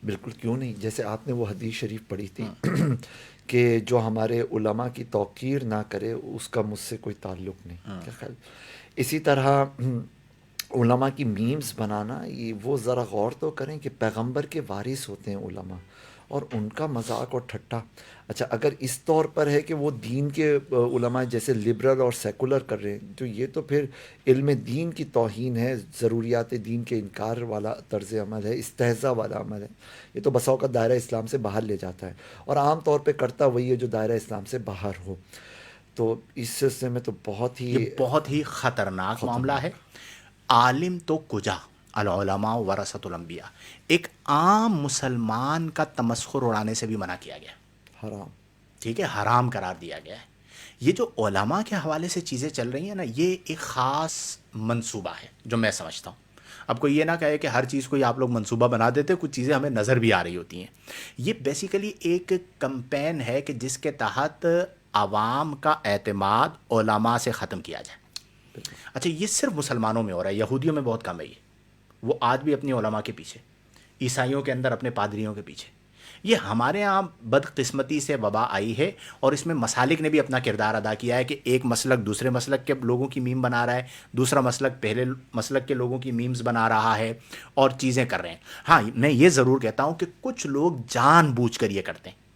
بالکل، کیوں نہیں. جیسے آپ نے وہ حدیث شریف پڑھی تھی کہ جو ہمارے علماء کی توقیر نہ کرے اس کا مجھ سے کوئی تعلق نہیں. کیا خیال؟ اسی طرح علماء کی میمز بنانا، یہ وہ ذرا غور تو کریں کہ پیغمبر کے وارث ہوتے ہیں علماء، اور ان کا مذاق اور ٹھٹا. اچھا اگر اس طور پر ہے کہ وہ دین کے علماء جیسے لبرل اور سیکولر کر رہے ہیں، تو یہ تو پھر علم دین کی توہین ہے، ضروریات دین کے انکار والا طرز عمل ہے، استہزاء والا عمل ہے. یہ تو بسا اوقات دائرہ اسلام سے باہر لے جاتا ہے، اور عام طور پہ کرتا وہی ہے جو دائرہ اسلام سے باہر ہو. تو اس سلسلے میں تو بہت ہی یہ بہت ہی خطرناک معاملہ ہے. عالم تو کجا، العلماء ورثۃ الانبیاء. ایک عام مسلمان کا تمسخر اڑانے سے بھی منع کیا گیا، حرام. ٹھیک ہے، حرام قرار دیا گیا ہے. یہ جو علماء کے حوالے سے چیزیں چل رہی ہیں نا، یہ ایک خاص منصوبہ ہے جو میں سمجھتا ہوں. اب کوئی یہ نہ کہے کہ ہر چیز کو ہی آپ لوگ منصوبہ بنا دیتے، کچھ چیزیں ہمیں نظر بھی آ رہی ہوتی ہیں. یہ بیسیکلی ایک کمپین ہے کہ جس کے تحت عوام کا اعتماد علماء سے ختم کیا جائے. اچھا، یہ صرف مسلمانوں میں ہو رہا ہے، یہودیوں میں بہت کم ہے یہ. وہ آج بھی اپنی علماء کے پیچھے، عیسائیوں کے اندر اپنے پادریوں کے پیچھے. یہ ہمارے ہاں بدقسمتی سے وبا آئی ہے، اور اس میں مسالک نے بھی اپنا کردار ادا کیا ہے کہ ایک مسلک دوسرے مسلک کے لوگوں کی میم بنا رہا ہے، دوسرا مسلک پہلے مسلک کے لوگوں کی میمز بنا رہا ہے اور چیزیں کر رہے ہیں. ہاں، میں یہ ضرور کہتا ہوں کہ کچھ لوگ جان بوجھ کر یہ کرتے ہیں،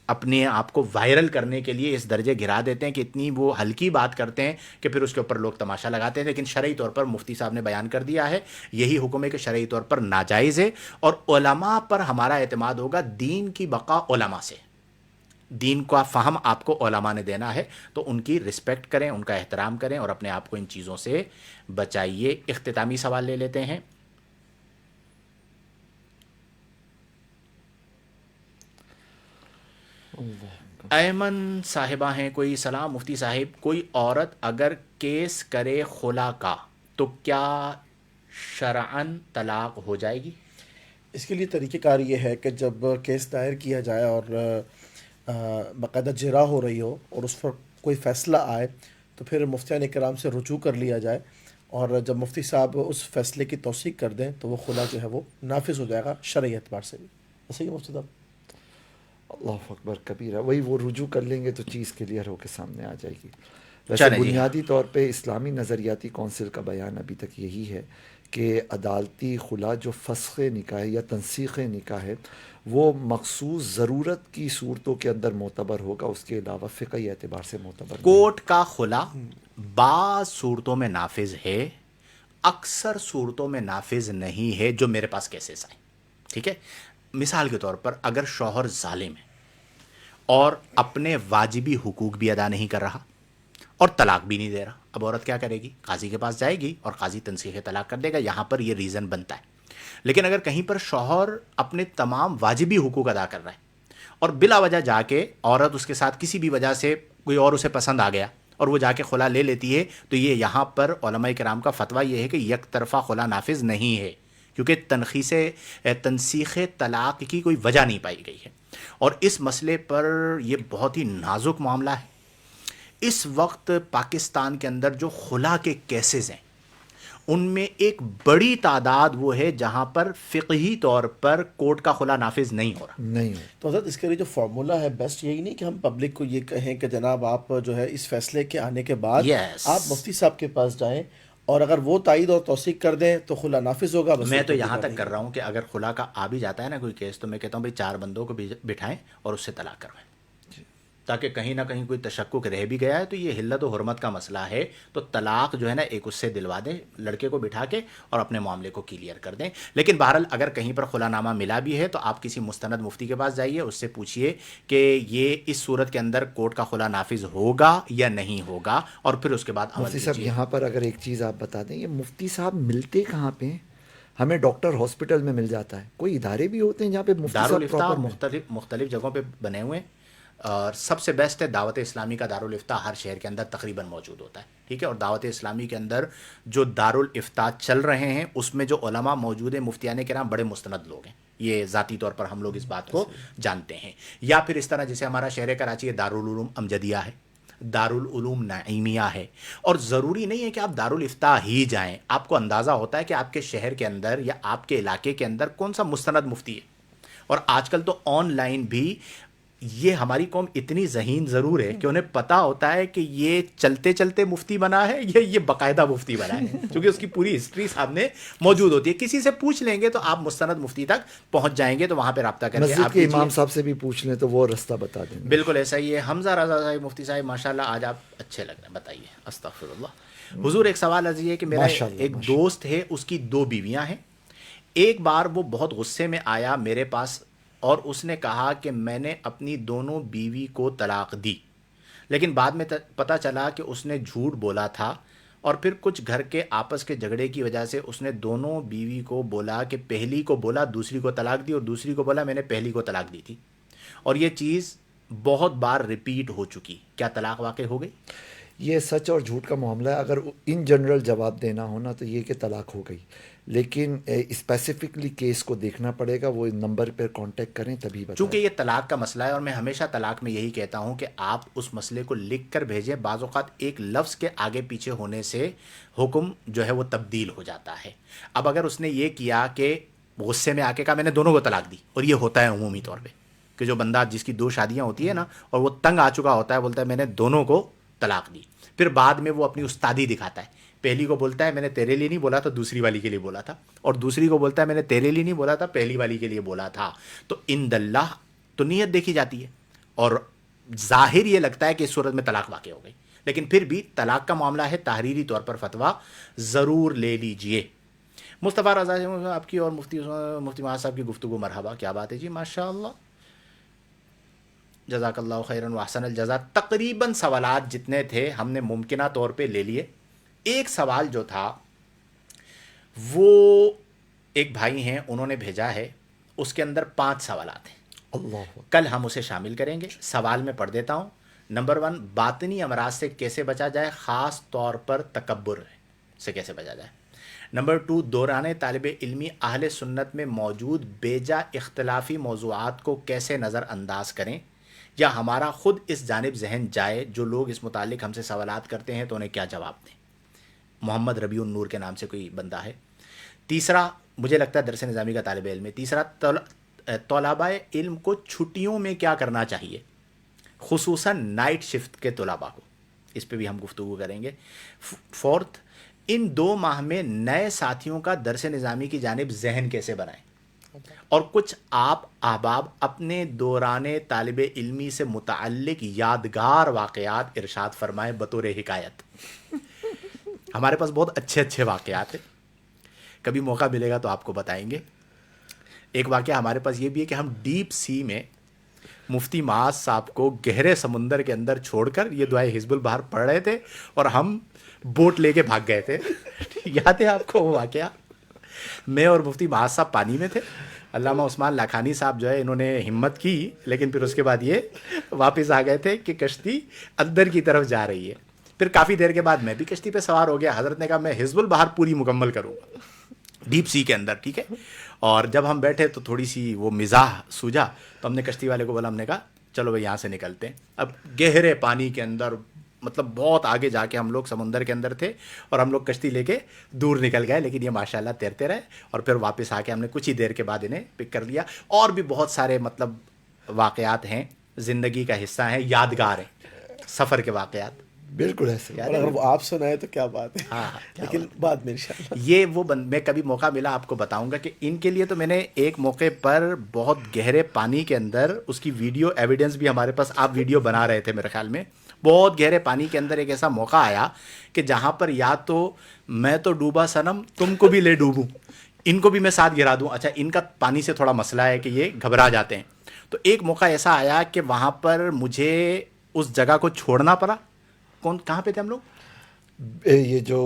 اپنے آپ کو وائرل کرنے کے لیے اس درجے گرا دیتے ہیں کہ اتنی وہ ہلکی بات کرتے ہیں کہ پھر اس کے اوپر لوگ تماشا لگاتے ہیں. لیکن شرعی طور پر مفتی صاحب نے بیان کر دیا ہے، یہی حکم ہے کہ شرعی طور پر ناجائز ہے، اور علماء پر ہمارا اعتماد ہوگا. دین کی بقا علماء سے، دین کا فہم آپ کو علماء نے دینا ہے، تو ان کی رسپیکٹ کریں، ان کا احترام کریں، اور اپنے آپ کو ان چیزوں سے بچائیے. اختتامی سوال لے لیتے ہیں. ایمن صاحبہ ہیں کوئی. سلام مفتی صاحب، کوئی عورت اگر کیس کرے خلا کا تو کیا شرعاً طلاق ہو جائے گی؟ اس کے لیے طریقہ کار یہ ہے کہ جب کیس دائر کیا جائے اور باقاعدہ جرا ہو رہی ہو اور اس پر کوئی فیصلہ آئے، تو پھر مفتیان کرام سے رجوع کر لیا جائے، اور جب مفتی صاحب اس فیصلے کی توثیق کر دیں تو وہ خلا جو ہے وہ نافذ ہو جائے گا شرعی اعتبار سے بھی. ایسا ہی ہے مفتی صاحب؟ اللہ اکبر کبیرہ. وہی وہ رجوع کر لیں گے تو چیز کلیئر ہو کے سامنے آ جائے گی. ویسے چلیں جی. بنیادی طور پہ اسلامی نظریاتی کونسل کا بیان ابھی تک یہی ہے کہ عدالتی خلا جو فسخ نکاح ہے یا تنسیخ نکاح ہے، وہ مخصوص ضرورت کی صورتوں کے اندر معتبر ہوگا، اس کے علاوہ فقہی اعتبار سے معتبر نہیں. کورٹ کا خلا بعض صورتوں میں نافذ ہے، اکثر صورتوں میں نافذ نہیں ہے جو میرے پاس کیسز آئے. ٹھیک ہے، مثال کے طور پر اگر شوہر ظالم ہے اور اپنے واجبی حقوق بھی ادا نہیں کر رہا اور طلاق بھی نہیں دے رہا، اب عورت کیا کرے گی؟ قاضی کے پاس جائے گی اور قاضی تنسیخ طلاق کر دے گا. یہاں پر یہ ریزن بنتا ہے. لیکن اگر کہیں پر شوہر اپنے تمام واجبی حقوق ادا کر رہا ہے اور بلا وجہ جا کے عورت اس کے ساتھ کسی بھی وجہ سے کوئی اور اسے پسند آ گیا اور وہ جا کے خلا لے لیتی ہے، تو یہ یہاں پر علماء کرام کا فتویٰ یہ ہے کہ یک طرفہ خلا نافذ نہیں ہے، کیونکہ تنسیخ طلاق کی کوئی وجہ نہیں پائی گئی ہے. اور اس مسئلے پر یہ بہت ہی نازک معاملہ ہے. اس وقت پاکستان کے اندر جو خلا کے کیسز ہیں ان میں ایک بڑی تعداد وہ ہے جہاں پر فقہی طور پر کورٹ کا خلا نافذ نہیں ہو رہا. نہیں ہو. تو حضرت اس کے لیے جو فارمولا ہے بیسٹ یہی نہیں کہ ہم پبلک کو یہ کہیں کہ جناب آپ جو ہے اس فیصلے کے آنے کے بعد Yes. آپ مفتی صاحب کے پاس جائیں، اور اگر وہ تائید اور توثیق کر دیں تو خلا نافذ ہوگا. بس میں تو کوئی یہاں بات تک کر رہا ہوں کہ اگر خلا کا آ بھی جاتا ہے نا کوئی کیس، تو میں کہتا ہوں بھائی 4 بندوں کو بٹھائیں اور اس سے طلاق کروائیں، تاکہ کہیں نہ کہیں کوئی تشکک رہ بھی گیا ہے تو یہ حلت و حرمت کا مسئلہ ہے، تو طلاق جو ہے نا ایک اس سے دلوا دیں، لڑکے کو بٹھا کے اور اپنے معاملے کو کلیئر کر دیں. لیکن بہرحال اگر کہیں پر خلا نامہ ملا بھی ہے تو آپ کسی مستند مفتی کے پاس جائیے، اس سے پوچھیے کہ یہ اس صورت کے اندر کورٹ کا خلا نافذ ہوگا یا نہیں ہوگا، اور پھر اس کے بعد عمل مفتی صاحب کیجیے. یہاں پر اگر ایک چیز آپ بتا دیں، یہ مفتی صاحب ملتے کہاں پہ ہیں؟ ہمیں ڈاکٹر ہاسپٹل میں مل جاتا ہے، کوئی ادارے بھی ہوتے ہیں جہاں پہ مفتی صاحب دارالفتہ پراپر مختلف جگہوں پہ بنے ہوئے ہیں، اور سب سے بیسٹ ہے دعوت اسلامی کا دارالفتہ ہر شہر کے اندر تقریباً موجود ہوتا ہے. ٹھیک ہے، اور دعوت اسلامی کے اندر جو دارالفتہ چل رہے ہیں اس میں جو علماء موجود ہیں مفتیان کرام بڑے مستند لوگ ہیں، یہ ذاتی طور پر ہم لوگ اس بات کو جانتے ہیں. یا پھر اس طرح جیسے ہمارا شہر کراچی ہے، دارالعلوم امجدیہ ہے، دارالعلوم نعیمیہ ہے. اور ضروری نہیں ہے کہ آپ دارالفتہ ہی جائیں، آپ کو اندازہ ہوتا ہے کہ آپ کے شہر کے اندر یا آپ کے علاقے کے اندر کون سا مستند مفتی ہے. اور آج کل تو آن لائن بھی یہ ہماری قوم اتنی ذہین ضرور ہے کہ انہیں پتہ ہوتا ہے کہ یہ چلتے چلتے مفتی بنا ہے یا یہ باقاعدہ مفتی بنا ہے، کیونکہ اس کی پوری ہسٹری سامنے موجود ہوتی ہے. کسی سے پوچھ لیں گے تو آپ مستند مفتی تک پہنچ جائیں گے، تو وہاں پہ رابطہ کر کے مسجد آپ کے کیجیے. امام صاحب سے بھی پوچھ لیں تو وہ رستہ بتا دیں گے. بالکل ایسا ہی ہے. حمزہ رضا صاحب مفتی صاحب ماشاءاللہ آج آپ اچھے لگ رہے ہیں، بتائیے. استغفر اللہ. حضور ایک سوال عرض ہے کہ میرا ماشاءاللہ، ایک دوست ہے، اس کی 2 بیویاں ہیں. ایک بار وہ بہت غصے میں آیا میرے پاس اور اس نے کہا کہ میں نے اپنی دونوں بیوی کو طلاق دی، لیکن بعد میں پتہ چلا کہ اس نے جھوٹ بولا تھا، اور پھر کچھ گھر کے آپس کے جھگڑے کی وجہ سے اس نے دونوں بیوی کو بولا کہ پہلی کو بولا دوسری کو طلاق دی، اور دوسری کو بولا میں نے پہلی کو طلاق دی تھی، اور یہ چیز بہت بار ریپیٹ ہو چکی. کیا طلاق واقع ہو گئی؟ یہ سچ اور جھوٹ کا معاملہ ہے. اگر ان جنرل جواب دینا ہونا تو یہ کہ طلاق ہو گئی، لیکن اسپیسیفکلی کیس کو دیکھنا پڑے گا، وہ نمبر پر کانٹیکٹ کریں تبھی بتائیں. چونکہ یہ طلاق کا مسئلہ ہے، اور میں ہمیشہ طلاق میں یہی کہتا ہوں کہ آپ اس مسئلے کو لکھ کر بھیجیں. بعض اوقات ایک لفظ کے آگے پیچھے ہونے سے حکم جو ہے وہ تبدیل ہو جاتا ہے. اب اگر اس نے یہ کیا کہ غصے میں آ کے کہا میں نے دونوں کو طلاق دی، اور یہ ہوتا ہے عمومی طور پہ کہ جو بندہ جس کی 2 شادیاں ہوتی ہیں نا اور وہ تنگ آ چکا ہوتا ہے، بولتا ہے میں نے دونوں کو طلاق دی، پھر بعد میں وہ اپنی استادی دکھاتا ہے. پہلی کو بولتا ہے میں نے تیرے لیے نہیں بولا تھا، دوسری والی کے لیے بولا تھا، اور دوسری کو بولتا ہے میں نے تیرے لیے نہیں بولا تھا، پہلی والی کے لیے بولا تھا. تو عند اللہ تو نیت دیکھی جاتی ہے، اور ظاہر یہ لگتا ہے کہ اس صورت میں طلاق واقع ہو گئی، لیکن پھر بھی طلاق کا معاملہ ہے، تحریری طور پر فتویٰ ضرور لے لیجئے. مصطفیٰ رضا آپ کی اور مفتی معاذ صاحب کی گفتگو مرحبا، کیا بات ہے جی، ماشاء اللہ، جزاک اللہ خیراً واحسن الجزا. تقریباً سوالات جتنے تھے ہم نے ممکنہ طور پہ لے لیے. ایک سوال جو تھا وہ ایک بھائی ہیں انہوں نے بھیجا ہے، اس کے اندر 5 سوالات ہیں. اللہ کل ہم اسے شامل کریں گے. سوال میں پڑھ دیتا ہوں. نمبر 1، باطنی امراض سے کیسے بچا جائے، خاص طور پر تکبر سے کیسے بچا جائے. نمبر 2، دوران طالب علمی اہل سنت میں موجود بیجا اختلافی موضوعات کو کیسے نظر انداز کریں، یا ہمارا خود اس جانب ذہن جائے جو لوگ اس متعلق ہم سے سوالات کرتے ہیں تو انہیں کیا جواب دیں. محمد ربیع النور کے نام سے کوئی بندہ ہے. تیسرا، مجھے لگتا ہے درس نظامی کا طالب علم ہے. تیسرا، طلباء علم کو چھٹیوں میں کیا کرنا چاہیے، خصوصاً نائٹ شفٹ کے طلباء کو، اس پہ بھی ہم گفتگو کریں گے. 4، ان 2 ماہ میں نئے ساتھیوں کا درس نظامی کی جانب ذہن کیسے بنائیں، اور کچھ آپ احباب اپنے دوران طالب علمی سے متعلق یادگار واقعات ارشاد فرمائیں بطور حکایت. ہمارے پاس بہت اچھے اچھے واقعات ہیں، کبھی موقع ملے گا تو آپ کو بتائیں گے. ایک واقعہ ہمارے پاس یہ بھی ہے کہ ہم ڈیپ سی میں مفتی معاذ صاحب کو گہرے سمندر کے اندر چھوڑ کر یہ دعائے حزب البحر پڑھ رہے تھے، اور ہم بوٹ لے کے بھاگ گئے تھے. یاد ہے آپ کو وہ واقعہ؟ میں اور مفتی معاذ صاحب پانی میں تھے. علامہ عثمان لاکھانی صاحب جو ہے انہوں نے ہمت کی، لیکن پھر اس کے بعد یہ واپس آ گئے تھے کہ کشتی اندر کی طرف جا رہی ہے. پھر کافی دیر کے بعد میں بھی کشتی پہ سوار ہو گیا. حضرت نے کہا میں حزب البحر پوری مکمل کروں گا ڈیپ سی کے اندر، ٹھیک ہے. اور جب ہم بیٹھے تو تھوڑی سی وہ مزاح سوجا، تو ہم نے کشتی والے کو بولا، ہم نے کہا چلو بھائی یہاں سے نکلتے ہیں. اب گہرے پانی کے اندر، مطلب بہت آگے جا کے ہم لوگ سمندر کے اندر تھے، اور ہم لوگ کشتی لے کے دور نکل گئے، لیکن یہ ماشاءاللہ تیرتے رہے، اور پھر واپس آ کے ہم نے کچھ ہی دیر کے بعد انہیں پک کر لیا. اور بھی بہت سارے مطلب واقعات ہیں، زندگی کا حصہ ہیں، یادگار ہیں، سفر کے واقعات. بالکل ایسے. اور اگر وہ آپ سنائے تو کیا بات ہے. ہاں لیکن بعد میں انشاءاللہ. یہ وہ میں کبھی موقع ملا آپ کو بتاؤں گا کہ ان کے لیے تو میں نے ایک موقع پر بہت گہرے پانی کے اندر اس کی ویڈیو ایویڈنس بھی ہمارے پاس، آپ ویڈیو بنا رہے تھے میرے خیال میں. بہت گہرے پانی کے اندر ایک ایسا موقع آیا کہ جہاں پر یا تو میں تو ڈوبا صنم تم کو بھی لے ڈوبوں، ان کو بھی میں ساتھ گرا دوں. اچھا ان کا پانی سے تھوڑا مسئلہ ہے کہ یہ گھبرا جاتے ہیں. تو ایک موقع ایسا آیا کہ وہاں پر مجھے اس جگہ کو چھوڑنا پڑا. کہاں پہ تھے ہم لوگ؟ یہ جو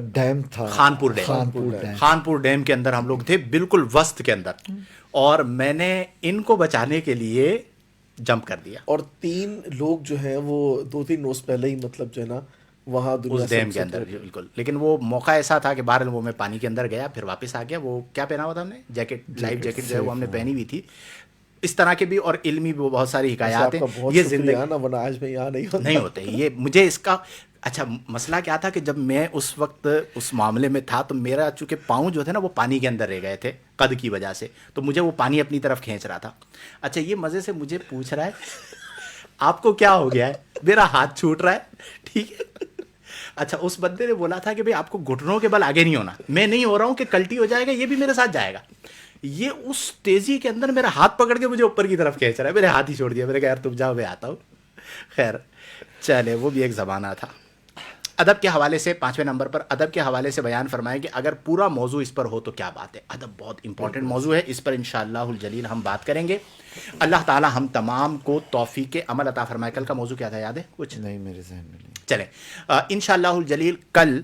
ڈیم تھا، خانپور ڈیم. خانپور ڈیم کے اندر ہم لوگ تھے، بالکل وسط کے اندر، اور میں نے ان کو بچانے کے لیے جمپ کر دیا. اور 3 لوگ جو ہیں وہ 2-3 روز پہلے ہی مطلب جو ہے نا وہاں دنیا اس ڈیم کے اندر بالکل. لیکن وہ موقع ایسا تھا کہ بہرحال وہ میں پانی کے اندر گیا، پھر واپس آ گیا. وہ کیا پہنا ہوا تھا ہم نے، جیکٹ، لائف جیکٹ جو ہے وہ ہم نے پہنی ہوئی تھی. اس طرح کے بھی اور علمی بھی بہت ساری حکایات ہیں. یہ زندگی ورنہ آج میں یہاں نہیں ہوتے. یہ مجھے اس کا اچھا مسئلہ کیا تھا کہ جب میں اس وقت اس معاملے میں تھا تو میرا چونکہ پاؤں جو تھے نا وہ پانی کے اندر رہ گئے تھے قد کی وجہ سے، تو مجھے وہ پانی اپنی طرف کھینچ رہا تھا. اچھا یہ مزے سے مجھے پوچھ رہا ہے آپ کو کیا ہو گیا ہے، میرا ہاتھ چھوٹ رہا ہے، ٹھیک ہے. اچھا اس بندے نے بولا تھا کہ بھئی آپ کو گھٹنوں کے بل آگے نہیں ہونا. میں نہیں ہو رہا ہوں کہ کلٹی ہو جائے گا، یہ بھی میرے ساتھ جائے گا. یہ اس تیزی کے اندر میرا ہاتھ پکڑ کے مجھے اوپر کی طرف کھینچ رہا ہے. میرے ہاتھ ہی چھوڑ دیا. میں نے کہا یار تم جاؤ میں آتا ہوں. خیر چلے، وہ بھی ایک زمانہ تھا. ادب کے حوالے سے 5ویں نمبر پر ادب کے حوالے سے بیان فرمائیں کہ اگر پورا موضوع اس پر ہو تو کیا بات ہے. ادب بہت امپورٹنٹ موضوع ہے، اس پر انشاءاللہ الجلیل ہم بات کریں گے. اللہ تعالی ہم تمام کو توفیق عمل عطا فرمائے. کل کا موضوع کیا تھا، یاد ہے کچھ؟ نہیں میرے ذہن میں نہیں. چلیں انشاءاللہ الجلیل کل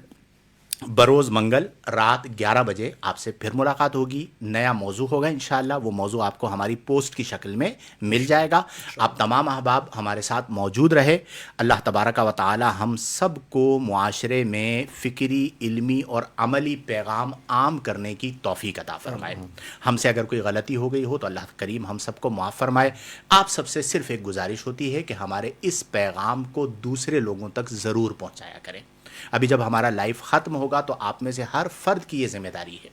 بروز منگل رات 11 بجے آپ سے پھر ملاقات ہوگی. نیا موضوع ہوگا انشاءاللہ. وہ موضوع آپ کو ہماری پوسٹ کی شکل میں مل جائے گا. آپ تمام احباب ہمارے ساتھ موجود رہے. اللہ تبارک و تعالی ہم سب کو معاشرے میں فکری، علمی اور عملی پیغام عام کرنے کی توفیق عطا فرمائے. ہم سے اگر کوئی غلطی ہو گئی ہو تو اللہ کریم ہم سب کو معاف فرمائے. آپ سب سے صرف ایک گزارش ہوتی ہے کہ ہمارے اس پیغام کو دوسرے لوگوں تک ضرور پہنچایا کریں. ابھی جب ہمارا لائف ختم ہوگا تو آپ میں سے ہر فرد کی یہ ذمہ داری ہے،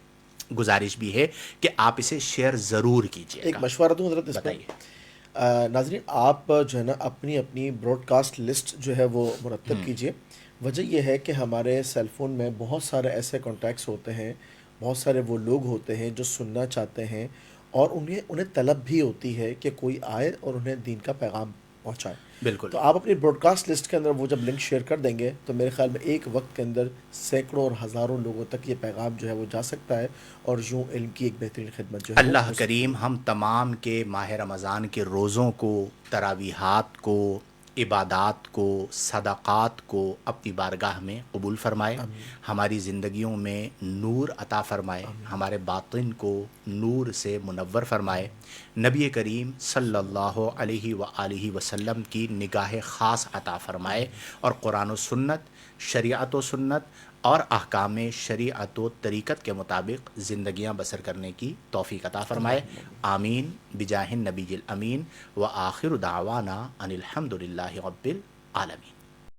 گزارش بھی ہے کہ آپ اسے شیئر ضرور کیجیے ایک گا. مشورہ دوں حضرت اس میں. بتائیے. ناظرین آپ جو ہے نا اپنی اپنی براڈ کاسٹ لسٹ جو ہے وہ مرتب کیجئے. وجہ یہ ہے کہ ہمارے سیل فون میں بہت سارے ایسے کانٹیکٹس ہوتے ہیں، بہت سارے وہ لوگ ہوتے ہیں جو سننا چاہتے ہیں، اور انہیں طلب بھی ہوتی ہے کہ کوئی آئے اور انہیں دین کا پیغام پہنچائے. بالکل. تو آپ اپنی براڈ کاسٹ لسٹ کے اندر وہ جب لنک شیئر کر دیں گے تو میرے خیال میں ایک وقت کے اندر سینکڑوں اور ہزاروں لوگوں تک یہ پیغام جو ہے وہ جا سکتا ہے، اور یوں علم کی ایک بہترین خدمت جو ہے وہ اللہ ہو سکتی ہے. کریم ہم تمام کے ماہ رمضان کے روزوں کو، تراویحات کو، عبادات کو، صدقات کو اپنی بارگاہ میں قبول فرمائے. ہماری زندگیوں میں نور عطا فرمائے. ہمارے باطن کو نور سے منور فرمائے. نبی کریم صلی اللہ علیہ وآلہ وسلم کی نگاہ خاص عطا فرمائے، اور قرآن و سنت، شریعت و سنت اور احکام شریعت و طریقت کے مطابق زندگیاں بسر کرنے کی توفیق عطا فرمائے. آمین بجاہ النبی الامین. وآخر دعوانا ان الحمد للہ رب العالمین.